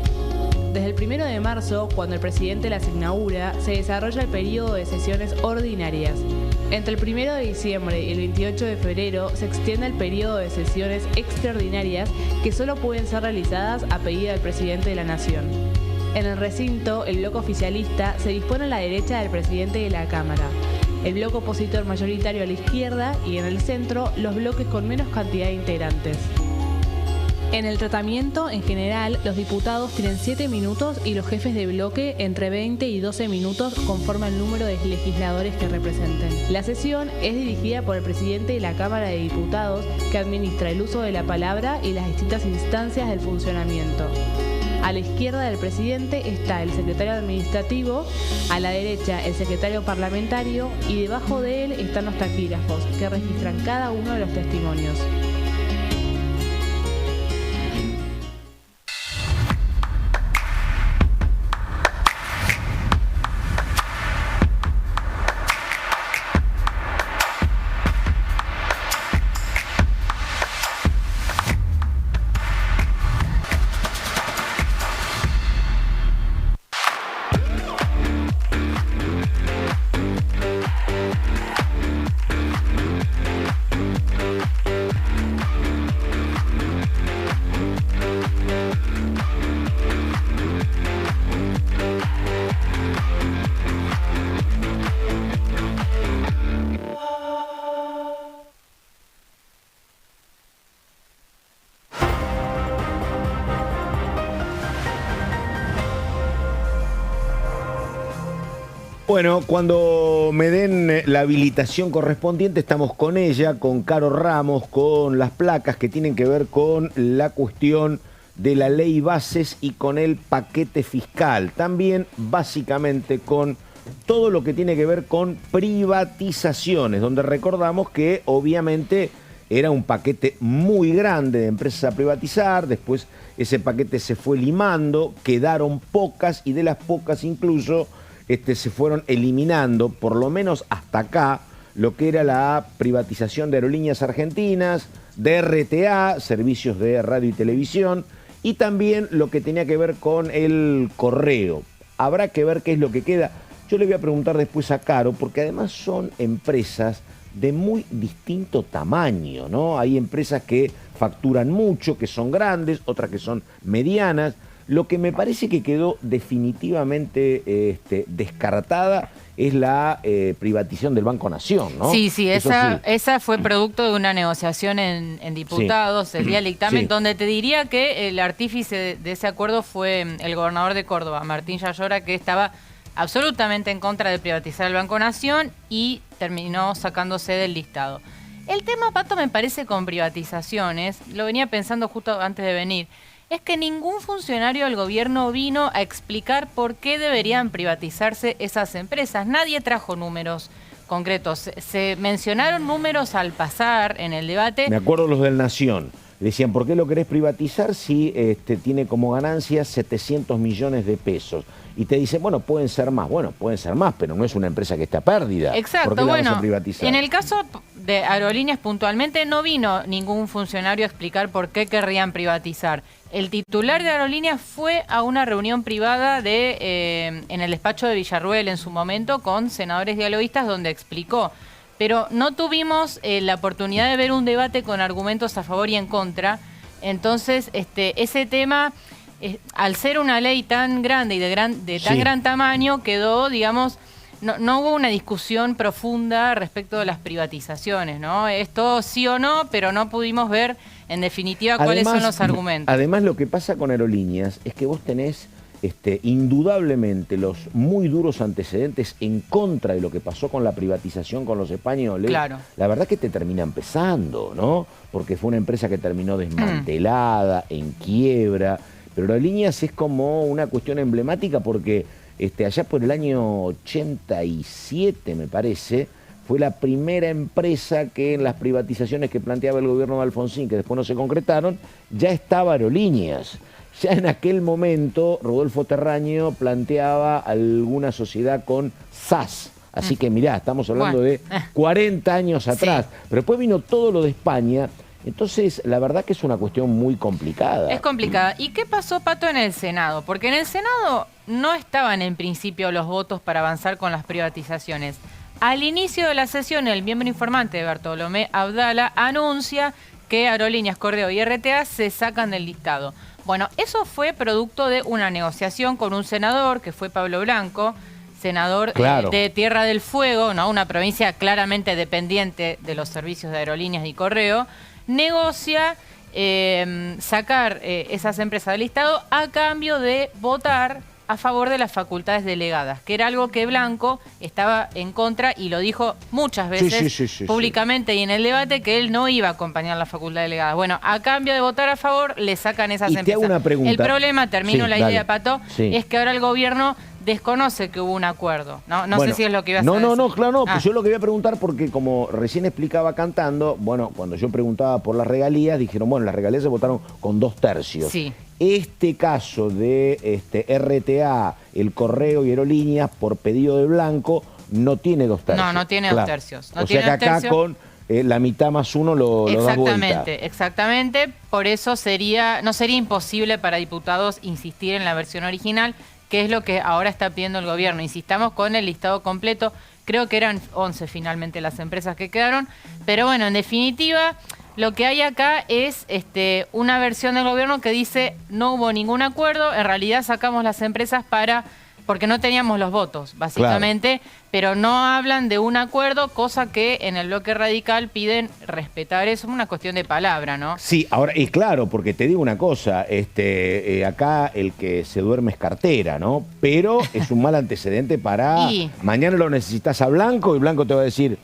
Desde el 1 de marzo, cuando el presidente las inaugura, se desarrolla el periodo de sesiones ordinarias. Entre el 1 de diciembre y el 28 de febrero se extiende el periodo de sesiones extraordinarias que solo pueden ser realizadas a pedido del presidente de la Nación. En el recinto, el bloque oficialista se dispone a la derecha del presidente de la Cámara, el bloque opositor mayoritario a la izquierda y en el centro los bloques con menos cantidad de integrantes. En el tratamiento, en general, los diputados tienen 7 minutos y los jefes de bloque entre 20 y 12 minutos conforme al número de legisladores que representen. La sesión es dirigida por el presidente de la Cámara de Diputados, que administra el uso de la palabra y las distintas instancias del funcionamiento. A la izquierda del presidente está el secretario administrativo, a la derecha el secretario parlamentario y debajo de él están los taquígrafos, que registran cada uno de los testimonios. Bueno, cuando me den la habilitación correspondiente estamos con ella, con Caro Ramos, con las placas que tienen que ver con la cuestión de la ley bases y con el paquete fiscal. También básicamente con todo lo que tiene que ver con privatizaciones, donde recordamos que obviamente era un paquete muy grande de empresas a privatizar, después ese paquete se fue limando, quedaron pocas y de las pocas incluso se fueron eliminando, por lo menos hasta acá, lo que era la privatización de Aerolíneas Argentinas, de RTA, servicios de radio y televisión, y también lo que tenía que ver con el correo. Habrá que ver qué es lo que queda. Yo le voy a preguntar después a Caro, porque además son empresas de muy distinto tamaño, ¿no? Hay empresas que facturan mucho, que son grandes, otras que son medianas. Lo que me parece que quedó definitivamente descartada es la privatización del Banco Nación, ¿no? Sí, esa fue producto de una negociación en diputados, sí. El día del dictamen, sí. Donde te diría que el artífice de ese acuerdo fue el gobernador de Córdoba, Martín Yayora, que estaba absolutamente en contra de privatizar el Banco Nación y terminó sacándose del listado. El tema, Pato, me parece con privatizaciones, lo venía pensando justo antes de venir, es que ningún funcionario del gobierno vino a explicar por qué deberían privatizarse esas empresas. Nadie trajo números concretos. Se mencionaron números al pasar en el debate. Me acuerdo los del Nación. Decían, ¿por qué lo querés privatizar si tiene como ganancia 700 millones de pesos? Y te dicen, bueno, pueden ser más. Bueno, pueden ser más, pero no es una empresa que está a pérdida. Exacto, ¿Por qué la bueno, vas a privatizar? En el caso de Aerolíneas puntualmente no vino ningún funcionario a explicar por qué querrían privatizar. El titular de Aerolíneas fue a una reunión privada en el despacho de Villarruel en su momento con senadores dialoguistas donde explicó. Pero no tuvimos la oportunidad de ver un debate con argumentos a favor y en contra. Entonces, ese tema, al ser una ley tan grande y de tan gran tamaño, quedó, digamos, no hubo una discusión profunda respecto de las privatizaciones, ¿no? Esto sí o no, pero no pudimos ver, en definitiva, cuáles son los argumentos. Además, lo que pasa con Aerolíneas es que vos tenés indudablemente los muy duros antecedentes en contra de lo que pasó con la privatización con los españoles. Claro. La verdad que te terminan pesando, ¿no? Porque fue una empresa que terminó desmantelada, en quiebra. Pero Aerolíneas es como una cuestión emblemática porque allá por el año 87, me parece, fue la primera empresa que en las privatizaciones que planteaba el gobierno de Alfonsín, que después no se concretaron, ya estaba Aerolíneas. Ya en aquel momento, Rodolfo Terraño planteaba alguna sociedad con SAS. Así que mirá, estamos hablando de 40 años atrás. Sí. Pero después vino todo lo de España. Entonces, la verdad que es una cuestión muy complicada. Es complicada. ¿Y qué pasó, Pato, en el Senado? Porque en el Senado no estaban en principio los votos para avanzar con las privatizaciones. Al inicio de la sesión, el miembro informante, Bartolomé Abdala, anuncia que Aerolíneas, Correo y RTA se sacan del listado. Bueno, eso fue producto de una negociación con un senador, que fue Pablo Blanco, senador de Tierra del Fuego, ¿no? Una provincia claramente dependiente de los servicios de Aerolíneas y Correo, negocia sacar esas empresas del listado a cambio de votar a favor de las facultades delegadas, que era algo que Blanco estaba en contra y lo dijo muchas veces públicamente y en el debate, que él no iba a acompañar la facultad delegada. Bueno, a cambio de votar a favor, le sacan esas empresas. Te hago una pregunta. El problema, termino la idea, Pato, es que ahora el gobierno desconoce que hubo un acuerdo. No sé si es lo que ibas a decir. No, claro, no. Pues yo lo que voy a preguntar, porque como recién explicaba Cantando, bueno, cuando yo preguntaba por las regalías, dijeron, bueno, las regalías se votaron con 2/3. Sí. Este caso de RTA, el Correo y Aerolíneas, por pedido de Blanco, no tiene 2/3. No tiene 2/3. O sea que acá con la mitad más uno lo das vuelta. Exactamente. Por eso no sería imposible para diputados insistir en la versión original, que es lo que ahora está pidiendo el gobierno. Insistamos con el listado completo. Creo que eran 11 finalmente las empresas que quedaron. Pero bueno, en definitiva, lo que hay acá es una versión del gobierno que dice no hubo ningún acuerdo. En realidad sacamos las empresas porque no teníamos los votos, básicamente. Pero no hablan de un acuerdo, cosa que en el bloque radical piden respetar. Eso es una cuestión de palabra, ¿no? Sí, ahora, y claro, porque te digo una cosa, acá el que se duerme es cartera, ¿no? Pero es un mal antecedente para... Mañana lo necesitas a Blanco y Blanco te va a decir,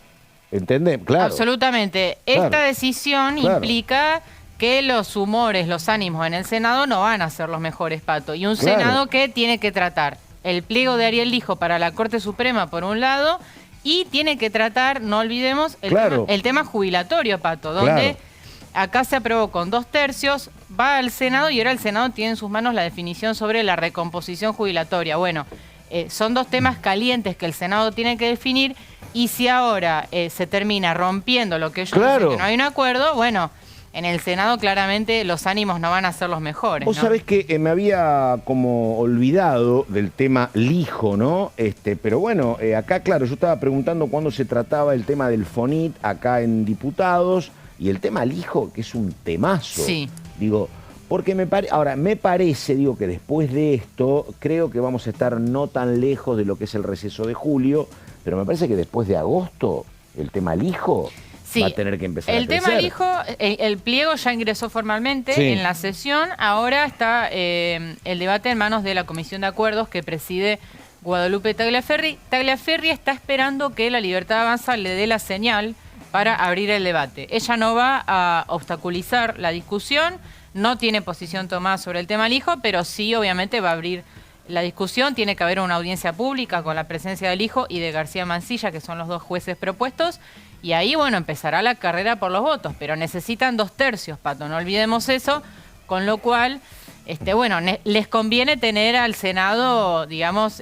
¿entendés? Claro. Absolutamente. Claro. Esta decisión implica que los humores, los ánimos en el Senado no van a ser los mejores, Pato. Y un Senado que tiene que tratar el pliego de Ariel Lijo para la Corte Suprema, por un lado, Y tiene que tratar, no olvidemos, el tema jubilatorio, Pato, donde acá se aprobó con 2/3, va al Senado y ahora el Senado tiene en sus manos la definición sobre la recomposición jubilatoria. Bueno, son dos temas calientes que el Senado tiene que definir y si ahora se termina rompiendo lo que ellos dicen que no hay un acuerdo, bueno, en el Senado claramente los ánimos no van a ser los mejores. Vos sabés que me había como olvidado del tema lijo, ¿no? Pero bueno, acá claro, yo estaba preguntando cuándo se trataba el tema del FONIT acá en Diputados y el tema lijo, que es un temazo. Sí. Digo, porque me parece, digo, que después de esto, creo que vamos a estar no tan lejos de lo que es el receso de julio, pero me parece que después de agosto, el tema lijo va a tener que empezar a crecer. El tema lijo, el pliego ya ingresó formalmente en la sesión, ahora está el debate en manos de la Comisión de Acuerdos que preside Guadalupe Tagliaferri. Tagliaferri está esperando que la Libertad Avanza le dé la señal para abrir el debate. Ella no va a obstaculizar la discusión, no tiene posición tomada sobre el tema lijo, pero sí obviamente va a abrir la discusión. Tiene que haber una audiencia pública con la presencia del hijo y de García Mansilla, que son los dos jueces propuestos, y ahí, bueno, empezará la carrera por los votos, pero necesitan 2/3, Pato, no olvidemos eso, con lo cual, bueno, les conviene tener al Senado, digamos,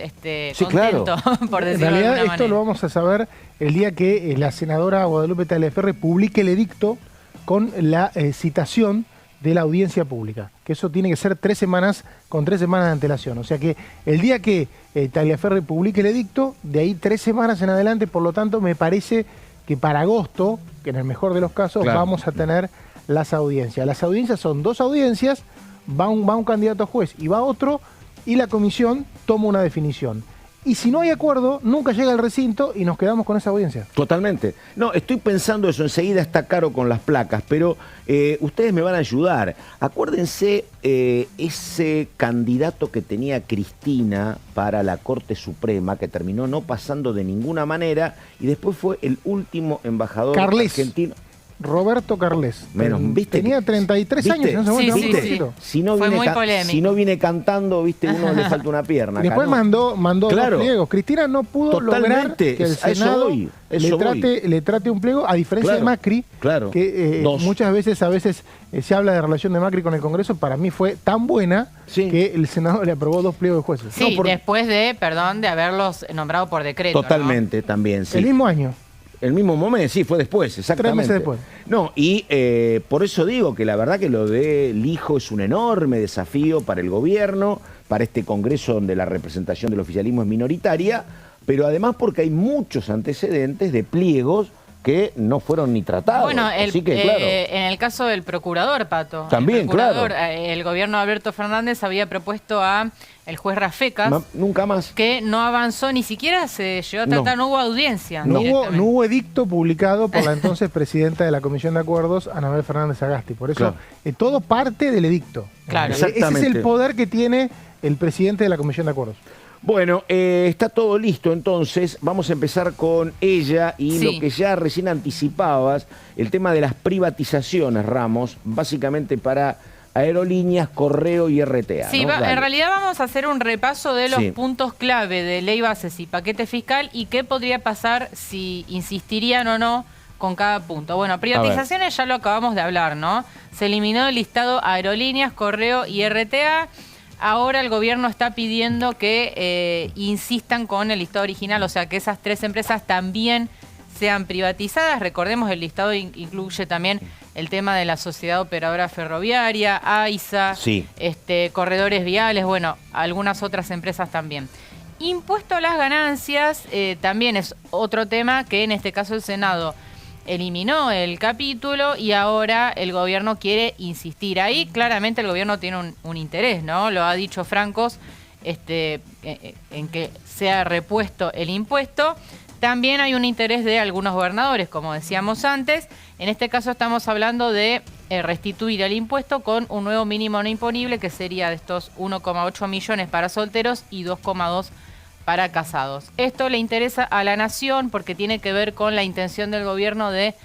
contento, por decirlo de alguna manera. En realidad esto lo vamos a saber el día que la senadora Guadalupe Tagliaferri publique el edicto con la citación de la audiencia pública, que eso tiene que ser 3 semanas, con 3 semanas de antelación. O sea que el día que Tagliaferri publique el edicto, de ahí 3 semanas en adelante, por lo tanto me parece que para agosto, que en el mejor de los casos, vamos a tener las audiencias. Las audiencias son 2 audiencias, va un candidato a juez y va otro, y la comisión toma una definición. Y si no hay acuerdo, nunca llega al recinto y nos quedamos con esa audiencia. Totalmente. No, estoy pensando eso, enseguida está caro con las placas, pero ustedes me van a ayudar. Acuérdense ese candidato que tenía Cristina para la Corte Suprema, que terminó no pasando de ninguna manera, y después fue el último embajador argentino. Roberto Carles. ¿Viste? Tenía 33 años en ese momento. Sí. Si no viene cantando, ¿viste? Uno le falta una pierna. Después mandó dos pliegos. Cristina no pudo lograr que el Senado le trate un pliego, a diferencia de Macri, que muchas veces se habla de relación de Macri con el Congreso. Para mí fue tan buena que el Senado le aprobó 2 pliegos de jueces. Sí, después de haberlos nombrado por decreto. Totalmente, también, sí. El mismo año. El mismo momento, sí, fue después, exactamente. 3 meses después. No, y por eso digo que la verdad que lo de Lijo es un enorme desafío para el gobierno, para este Congreso donde la representación del oficialismo es minoritaria, pero además porque hay muchos antecedentes de pliegos que no fueron ni tratados. Bueno, así que, en el caso del procurador, Pato. También, el gobierno de Alberto Fernández había propuesto a el juez Rafecas. Nunca más. Que no avanzó, ni siquiera se llegó a tratar, no hubo audiencia. No hubo edicto publicado por la entonces presidenta de la Comisión de Acuerdos, Anabel Fernández Agasti. Por eso, todo parte del edicto. Claro. Ese es el poder que tiene el presidente de la Comisión de Acuerdos. Bueno, está todo listo, entonces vamos a empezar con ella y lo que ya recién anticipabas, el tema de las privatizaciones, Ramos, básicamente para aerolíneas, correo y RTA. Sí, ¿no? En realidad vamos a hacer un repaso de los puntos clave de ley bases y paquete fiscal y qué podría pasar si insistirían o no con cada punto. Bueno, privatizaciones ya lo acabamos de hablar, ¿no? Se eliminó el listado aerolíneas, correo y RTA. Ahora el gobierno está pidiendo que insistan con el listado original, o sea, que esas 3 empresas también sean privatizadas. Recordemos, el listado incluye también el tema de la Sociedad Operadora Ferroviaria, AISA, corredores viales, bueno, algunas otras empresas también. Impuesto a las ganancias también es otro tema que en este caso el Senado eliminó el capítulo y ahora el gobierno quiere insistir. Ahí claramente el gobierno tiene un interés, ¿no? Lo ha dicho Francos, en que sea repuesto el impuesto. También hay un interés de algunos gobernadores, como decíamos antes. En este caso estamos hablando de restituir el impuesto con un nuevo mínimo no imponible, que sería de estos 1,8 millones para solteros y 2,2 para casados. Esto le interesa a la Nación porque tiene que ver con la intención del gobierno de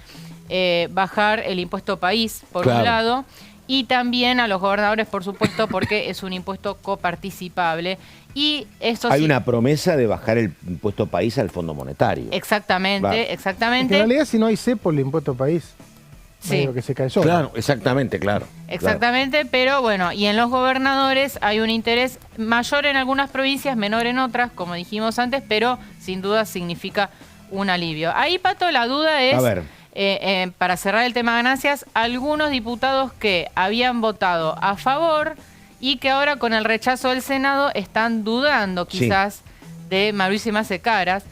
bajar el impuesto país, por un lado, y también a los gobernadores, por supuesto, porque es un impuesto coparticipable. Y eso hay una promesa de bajar el impuesto país al Fondo Monetario. Exactamente, claro. exactamente. En realidad, si no hay cepo, el impuesto país, sí, que se cae solo. Claro, exactamente, claro. Exactamente, claro. Pero bueno, y en los gobernadores hay un interés mayor en algunas provincias, menor en otras, como dijimos antes, pero sin duda significa un alivio. Ahí, Pato, la duda es, a ver. Para cerrar el tema de ganancias, algunos diputados que habían votado a favor y que ahora con el rechazo del Senado están dudando quizás de Mauricio Macecaras.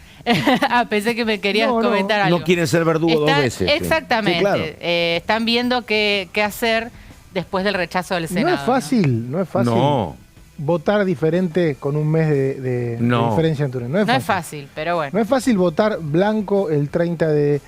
Pensé que me querías comentar algo. No quieren ser verdugo dos veces. Exactamente. Sí, claro. Están viendo qué hacer después del rechazo del Senado. No es fácil, no es fácil. No. Votar diferente con un mes de diferencia entre uno. No es fácil, pero bueno. No es fácil votar blanco el 30 de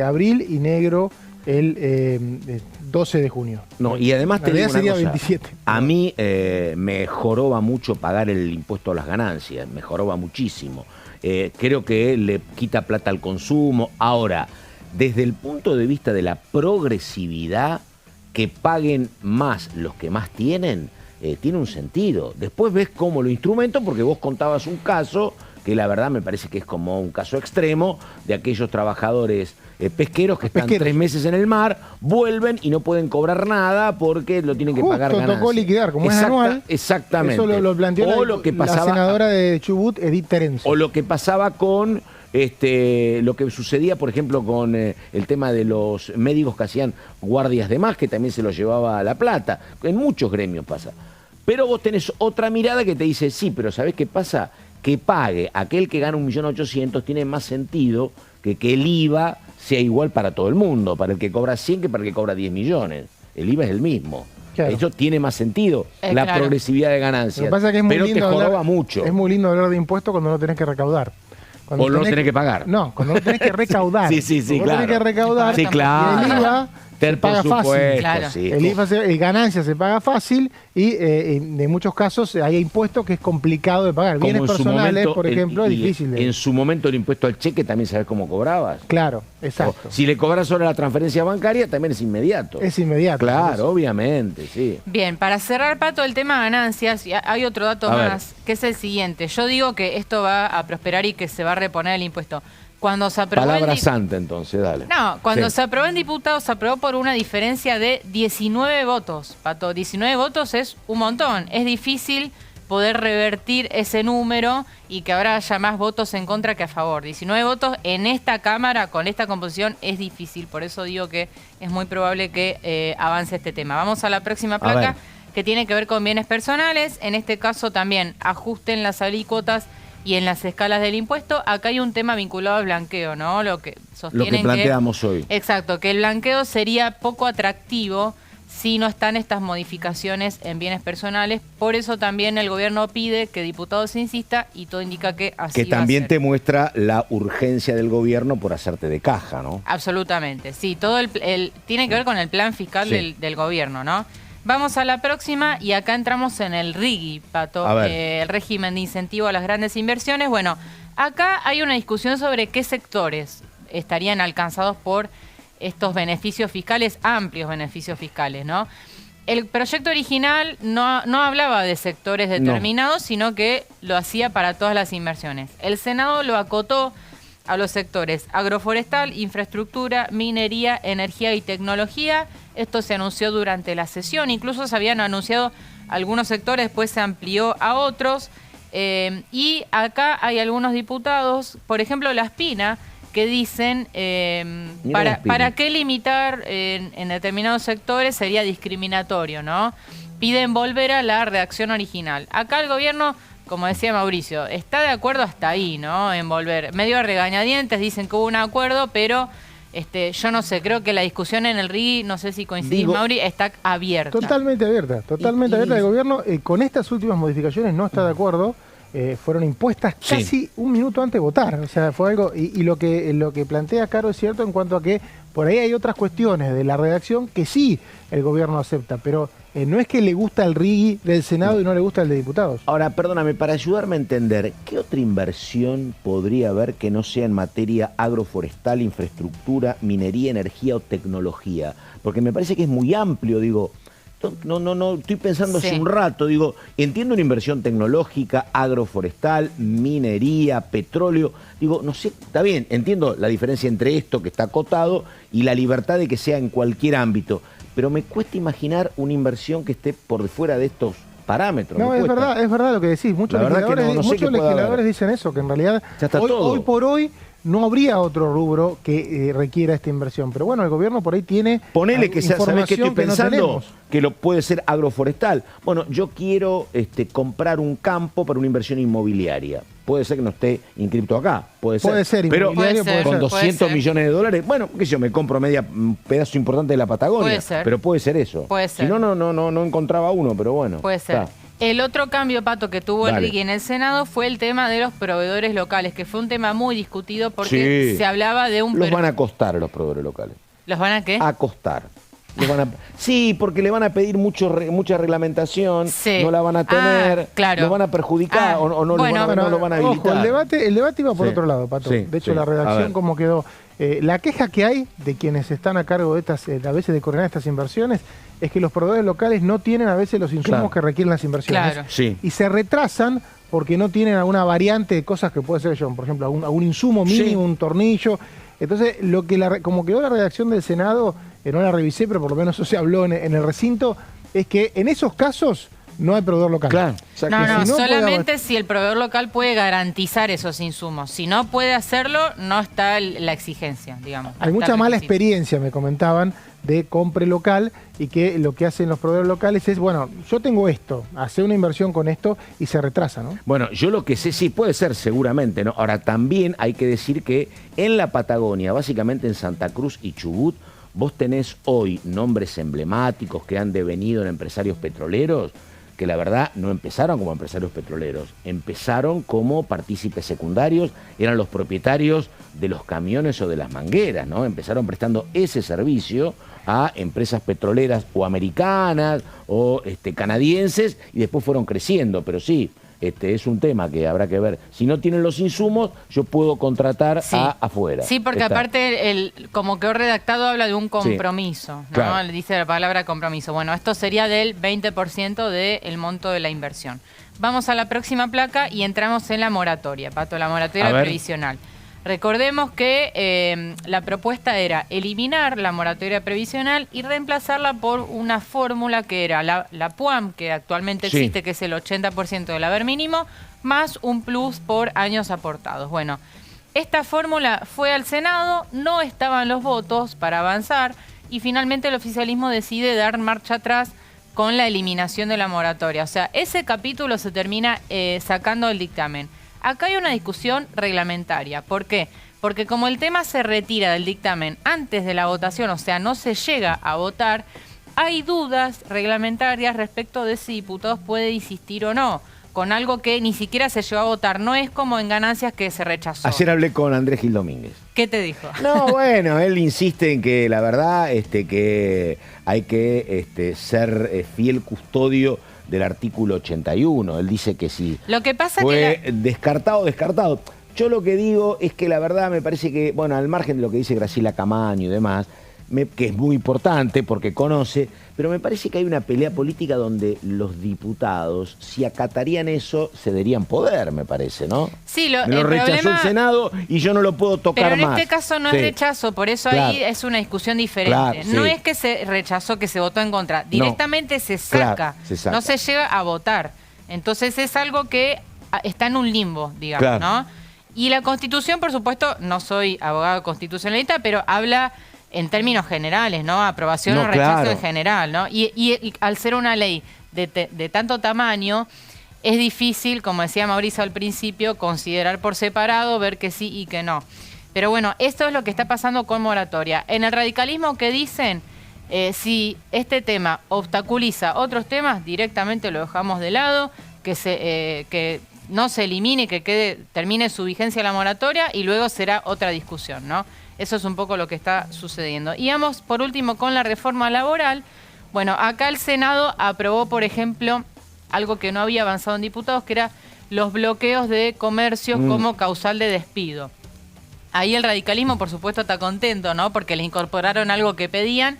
abril y negro el 12 de junio. No, y además te digo una sería cosa, 27. A mí me joroba mucho pagar el impuesto a las ganancias, me joroba muchísimo. Creo que le quita plata al consumo. Ahora, desde el punto de vista de la progresividad, que paguen más los que más tienen, tiene un sentido. Después ves cómo lo instrumento, porque vos contabas un caso que la verdad me parece que es como un caso extremo de aquellos trabajadores pesqueros que están 3 meses en el mar, vuelven y no pueden cobrar nada porque lo tienen que pagar ganancias. Tocó liquidar, como es anual. Exactamente. Eso lo planteó la senadora de Chubut, Edith Terenzo. O lo que pasaba con lo que sucedía, por ejemplo, con el tema de los médicos que hacían guardias de más, que también se los llevaba a La Plata. En muchos gremios pasa. Pero vos tenés otra mirada que te dice, sí, pero ¿sabés qué pasa? Que pague aquel que gana 1.800.000 tiene más sentido que el IVA sea igual para todo el mundo, para el que cobra 100 que para el que cobra 10 millones. El IVA es el mismo. Claro. Eso tiene más sentido, la progresividad de ganancias. Lo que pasa es que es muy pero lindo te joroba mucho. Es muy lindo hablar de impuestos cuando no tenés que recaudar. Cuando no tenés que pagar. No, cuando no tenés que recaudar. Sí, claro. Tenés que recaudar. Sí, claro. Y el IVA se paga fácil. Claro. Sí. El ganancia se paga fácil y en muchos casos hay impuestos que es complicado de pagar. Bienes personales, por ejemplo, es difícil. En su momento el impuesto al cheque también sabes cómo cobrabas. Claro, exacto. Si le cobras sobre la transferencia bancaria también es inmediato. Es inmediato. Claro, obviamente, sí. Bien, para cerrar, Pato, el tema de ganancias, hay otro dato más, que es el siguiente. Yo digo que esto va a prosperar y que se va a reponer el impuesto. Cuando se aprobó Palabra santa, entonces, dale. No, cuando se aprobó en diputados, se aprobó por una diferencia de 19 votos. Pato, 19 votos es un montón. Es difícil poder revertir ese número y que ahora haya más votos en contra que a favor. 19 votos en esta Cámara, con esta composición, es difícil. Por eso digo que es muy probable que avance este tema. Vamos a la próxima placa, que tiene que ver con bienes personales. En este caso también ajusten las alícuotas y en las escalas del impuesto. Acá hay un tema vinculado al blanqueo, ¿no? Lo que planteamos hoy. Exacto, que el blanqueo sería poco atractivo si no están estas modificaciones en bienes personales. Por eso también el gobierno pide que diputados insista y todo indica que así va a ser. Que también te muestra la urgencia del gobierno por hacerte de caja, ¿no? Absolutamente, sí. Todo tiene que ver con el plan fiscal del gobierno, ¿no? Vamos a la próxima y acá entramos en el RIGI, Pato, el régimen de incentivo a las grandes inversiones. Bueno, acá hay una discusión sobre qué sectores estarían alcanzados por estos beneficios fiscales, amplios beneficios fiscales, ¿no? El proyecto original no hablaba de sectores determinados, sino que lo hacía para todas las inversiones. El Senado lo acotó a los sectores agroforestal, infraestructura, minería, energía y tecnología. Esto se anunció durante la sesión, incluso se habían anunciado algunos sectores, después se amplió a otros. Y acá hay algunos diputados, por ejemplo la Espina, que dicen para qué limitar en determinados sectores sería discriminatorio, ¿no? Piden volver a la redacción original. Acá el gobierno, como decía Mauricio, está de acuerdo hasta ahí, ¿no? En volver. Medio a regañadientes, dicen que hubo un acuerdo, pero yo no sé, creo que la discusión en el RIGI, no sé si coincidís, Mauri, está abierta. Totalmente abierta, totalmente abierta. El gobierno con estas últimas modificaciones no está de acuerdo. Fueron impuestas casi un minuto antes de votar. O sea, fue algo. Y lo que plantea Caro es cierto en cuanto a que por ahí hay otras cuestiones de la redacción que sí el gobierno acepta, pero no es que le gusta el RIGI del Senado y no le gusta el de diputados. Ahora, perdóname, para ayudarme a entender, ¿qué otra inversión podría haber que no sea en materia agroforestal, infraestructura, minería, energía o tecnología? Porque me parece que es muy amplio, digo. No, estoy pensando hace un rato, digo, entiendo una inversión tecnológica, agroforestal, minería, petróleo, digo, no sé, está bien, entiendo la diferencia entre esto que está acotado y la libertad de que sea en cualquier ámbito, pero me cuesta imaginar una inversión que esté por fuera de estos parámetros. No, es verdad lo que decís, muchos legisladores dicen eso, que en realidad hoy por hoy no habría otro rubro que requiera esta inversión. Pero bueno, el gobierno por ahí tiene Ponele que sea, ¿sabés qué estoy pensando? No que lo puede ser agroforestal. Bueno, yo quiero comprar un campo para una inversión inmobiliaria. Puede ser que no esté inscripto acá. Puede ser pero con 200 millones de dólares, bueno, qué sé yo, me compro un pedazo importante de la Patagonia. Puede ser. Pero puede ser eso. Puede ser. Si no encontraba uno, pero bueno. Puede ser. El otro cambio, Pato, que tuvo el Ricky en el Senado fue el tema de los proveedores locales, que fue un tema muy discutido porque se hablaba de un... Los van a costar los proveedores locales. ¿Los van a qué? A costar. Sí, porque le van a pedir mucha reglamentación, no la van a tener, lo van a perjudicar o no lo van a habilitar. Ojo, el debate iba por otro lado, Pato. De hecho, la redacción como quedó. La queja que hay de quienes están a cargo de estas, a veces de coordinar estas inversiones, es que los proveedores locales no tienen a veces los insumos que requieren las inversiones. Y se retrasan porque no tienen alguna variante de cosas que puede ser yo, por ejemplo, algún insumo mínimo, un tornillo. Entonces, lo que como quedó la redacción del Senado, no la revisé, pero por lo menos eso se habló en el recinto, es que en esos casos no hay proveedor local. Claro. No, solamente si el proveedor local puede garantizar esos insumos. Si no puede hacerlo, no está la exigencia, digamos. Hay mucha mala experiencia, me comentaban, de compra local, y que lo que hacen los proveedores locales es, bueno, yo tengo esto, hacer una inversión con esto y se retrasa, ¿no? Bueno, yo lo que sé, sí, puede ser seguramente, ¿no? Ahora, también hay que decir que en la Patagonia, básicamente en Santa Cruz y Chubut, vos tenés hoy nombres emblemáticos que han devenido en empresarios petroleros, que la verdad no empezaron como empresarios petroleros, empezaron como partícipes secundarios, eran los propietarios de los camiones o de las mangueras, ¿no? Empezaron prestando ese servicio a empresas petroleras o americanas o canadienses y después fueron creciendo, pero sí, es un tema que habrá que ver. Si no tienen los insumos, yo puedo contratar afuera. Sí, porque aparte, como quedó redactado, habla de un compromiso, ¿no? Claro. Le dice la palabra compromiso. Bueno, esto sería del 20% del monto de la inversión. Vamos a la próxima placa y entramos en la moratoria, Pato, la moratoria previsional. Recordemos que la propuesta era eliminar la moratoria previsional y reemplazarla por una fórmula que era la PUAM, que actualmente existe, que es el 80% del haber mínimo, más un plus por años aportados. Bueno, esta fórmula fue al Senado, no estaban los votos para avanzar y finalmente el oficialismo decide dar marcha atrás con la eliminación de la moratoria. O sea, ese capítulo se termina sacando del dictamen. Acá hay una discusión reglamentaria. ¿Por qué? Porque como el tema se retira del dictamen antes de la votación, o sea, no se llega a votar, hay dudas reglamentarias respecto de si diputados puede insistir o no con algo que ni siquiera se llevó a votar. No es como en ganancias que se rechazó. Ayer hablé con Andrés Gil Domínguez. ¿Qué te dijo? No, bueno, él insiste en que la verdad que hay que ser fiel custodio del artículo 81. Él dice que sí. Lo que pasa fue descartado. Yo lo que digo es que la verdad me parece que, bueno, al margen de lo que dice Graciela Camaño y demás, que es muy importante porque conoce, pero me parece que hay una pelea política donde los diputados, si acatarían eso, cederían poder, me parece, ¿no? Sí, me lo rechazó el Senado y yo no lo puedo tocar más. Pero en este caso no es rechazo, por eso ahí es una discusión diferente. No es que se rechazó, que se votó en contra, directamente se saca, no se lleva a votar. Entonces es algo que está en un limbo, digamos, ¿no? Y la Constitución, por supuesto, no soy abogado constitucionalista, pero habla en términos generales, ¿no? Aprobación o rechazo en general, ¿no? Y al ser una ley de tanto tamaño, es difícil, como decía Mauricio al principio, considerar por separado, ver que sí y que no. Pero bueno, esto es lo que está pasando con moratoria. En el radicalismo, ¿qué dicen? Si este tema obstaculiza otros temas, directamente lo dejamos de lado, que no se elimine, que termine su vigencia la moratoria y luego será otra discusión, ¿no? Eso es un poco lo que está sucediendo. Y vamos, por último, con la reforma laboral. Bueno, acá el Senado aprobó, por ejemplo, algo que no había avanzado en diputados, que era los bloqueos de comercios como causal de despido. Ahí el radicalismo, por supuesto, está contento, ¿no? Porque le incorporaron algo que pedían.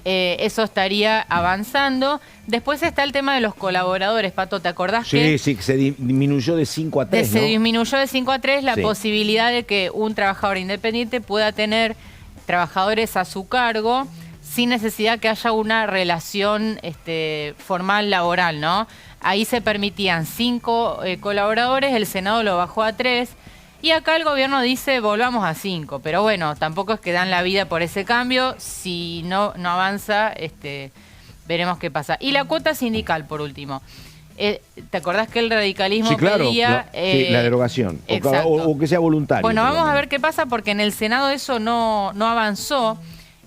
Eso estaría avanzando. Después está el tema de los colaboradores, Pato, ¿te acordás? Sí, que se disminuyó de 5 a 3, Se disminuyó de 5 a 3 la Sí. posibilidad de que un trabajador independiente pueda tener trabajadores a su cargo sin necesidad que haya una relación formal laboral, ¿no? Ahí se permitían 5 colaboradores, el Senado lo bajó a 3. Y acá el gobierno dice volvamos a 5, pero bueno, tampoco es que dan la vida por ese cambio. Si no avanza, veremos qué pasa. Y la cuota sindical, por último. ¿Te acordás que el radicalismo sí, claro, pedía... sí, la derogación, o que sea voluntario. Bueno, vamos a ver qué pasa porque en el Senado eso no avanzó.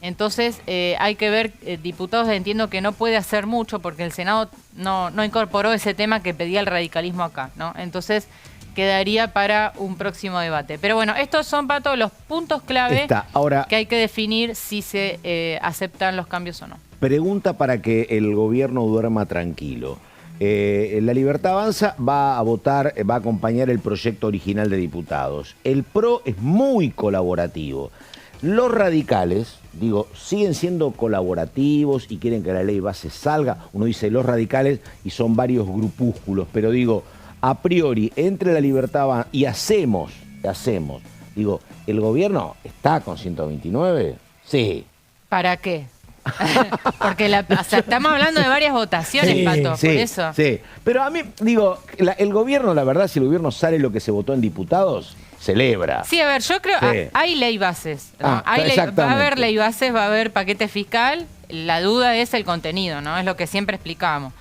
Entonces hay que ver, diputados entiendo que no puede hacer mucho porque el Senado no incorporó ese tema que pedía el radicalismo acá, ¿no? Entonces quedaría para un próximo debate. Pero bueno, estos son, Pato, los puntos clave ahora, que hay que definir si se aceptan los cambios o no. Pregunta para que el gobierno duerma tranquilo. La Libertad Avanza va a votar, va a acompañar el proyecto original de diputados. El PRO es muy colaborativo. Los radicales, siguen siendo colaborativos y quieren que la ley base salga. Uno dice los radicales y son varios grupúsculos, pero a priori, entre la Libertad Avanza y hacemos, ¿el gobierno está con 129? Sí. ¿Para qué? Porque estamos hablando de varias votaciones, sí, Pato, sí, por eso. Sí, pero a mí, el gobierno, la verdad, si el gobierno sale lo que se votó en diputados, celebra. Sí, a ver, yo creo, hay ley bases, ¿no? Va a haber ley bases, va a haber paquete fiscal, la duda es el contenido, ¿no? Es lo que siempre explicábamos.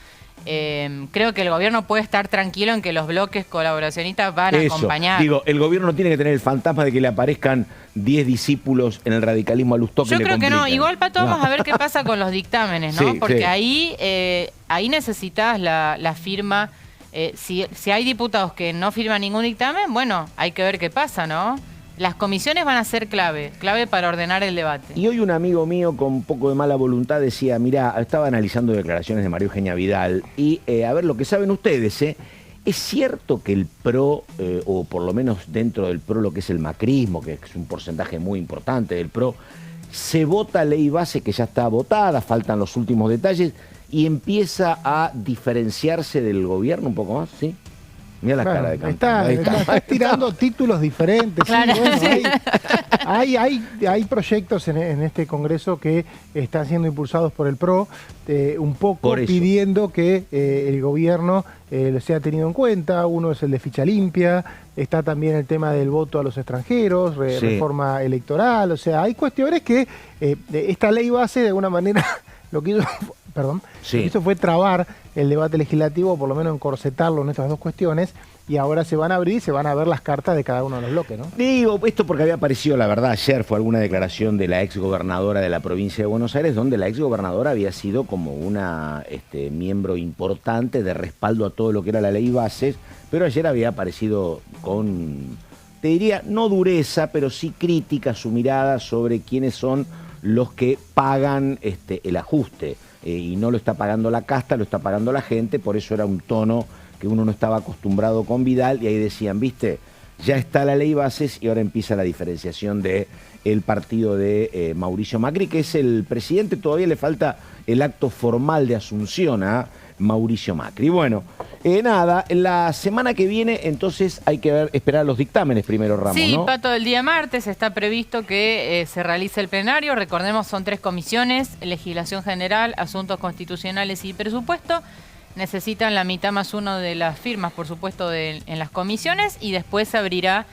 Creo que el gobierno puede estar tranquilo en que los bloques colaboracionistas van a acompañar. El gobierno no tiene que tener el fantasma de que le aparezcan 10 discípulos en el radicalismo a Lustó que Yo le creo que no. compliquen. Igual, Pato, vamos a ver qué pasa con los dictámenes, ¿no? Sí, porque sí. ahí necesitas la firma. Si hay diputados que no firman ningún dictamen, bueno, hay que ver qué pasa, ¿no? Las comisiones van a ser clave para ordenar el debate. Y hoy un amigo mío con un poco de mala voluntad decía, mirá, estaba analizando declaraciones de María Eugenia Vidal y a ver lo que saben ustedes, ¿es cierto que el PRO, o por lo menos dentro del PRO lo que es el macrismo, que es un porcentaje muy importante del PRO, se vota ley base que ya está votada, faltan los últimos detalles y empieza a diferenciarse del gobierno un poco más, ¿sí? Mira la cara de Cantando. Está tirando títulos diferentes. Claro, sí, bueno, sí. Hay proyectos en este Congreso que están siendo impulsados por el PRO, un poco pidiendo que el gobierno sea tenido en cuenta. Uno es el de ficha limpia, está también el tema del voto a los extranjeros, reforma electoral. O sea, hay cuestiones que esta ley base de alguna manera lo que hizo... Lo que hizo fue trabar el debate legislativo, o por lo menos encorsetarlo en estas dos cuestiones, y ahora se van a abrir y se van a ver las cartas de cada uno de los bloques, ¿no? Digo esto porque había aparecido, la verdad, ayer fue alguna declaración de la exgobernadora de la provincia de Buenos Aires, donde la exgobernadora había sido como una miembro importante de respaldo a todo lo que era la ley bases, pero ayer había aparecido con, te diría, no dureza, pero sí crítica su mirada sobre quiénes son los que pagan el ajuste. Y no lo está pagando la casta, lo está pagando la gente, por eso era un tono que uno no estaba acostumbrado con Vidal, y ahí decían, viste, ya está la ley bases y ahora empieza la diferenciación del partido de Mauricio Macri, que es el presidente. Todavía le falta el acto formal de asunción a Mauricio Macri. Bueno, nada, la semana que viene entonces hay que esperar los dictámenes primero, Ramos, sí, ¿no? Pato, el día martes está previsto que se realice el plenario. Recordemos, son 3 comisiones: legislación general, asuntos constitucionales y presupuesto. Necesitan la mitad más 1 de las firmas, por supuesto, en las comisiones, y después se abrirá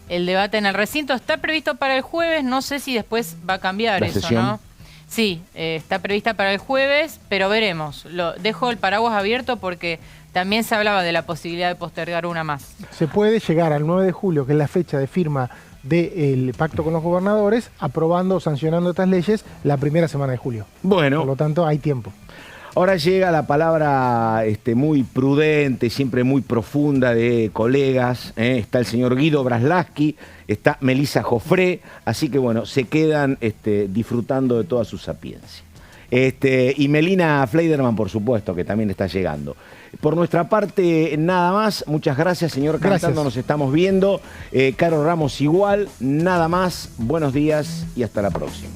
el debate en el recinto. Está previsto para el jueves, no sé si después va a cambiar ¿La eso, sesión? ¿no? Sí, está prevista para el jueves, pero veremos. Dejo el paraguas abierto porque también se hablaba de la posibilidad de postergar una más. Se puede llegar al 9 de julio, que es la fecha de firma del pacto con los gobernadores, aprobando o sancionando estas leyes la primera semana de julio. Bueno. Por lo tanto, hay tiempo. Ahora llega la palabra muy prudente, siempre muy profunda de colegas. Está el señor Guido Braslaski, está Melissa Jofré, así que bueno, se quedan disfrutando de toda su sapiencia. Y Melina Fleiderman, por supuesto, que también está llegando. Por nuestra parte, nada más. Muchas gracias, señor Cantando, nos estamos viendo. Caro Ramos igual, nada más. Buenos días y hasta la próxima.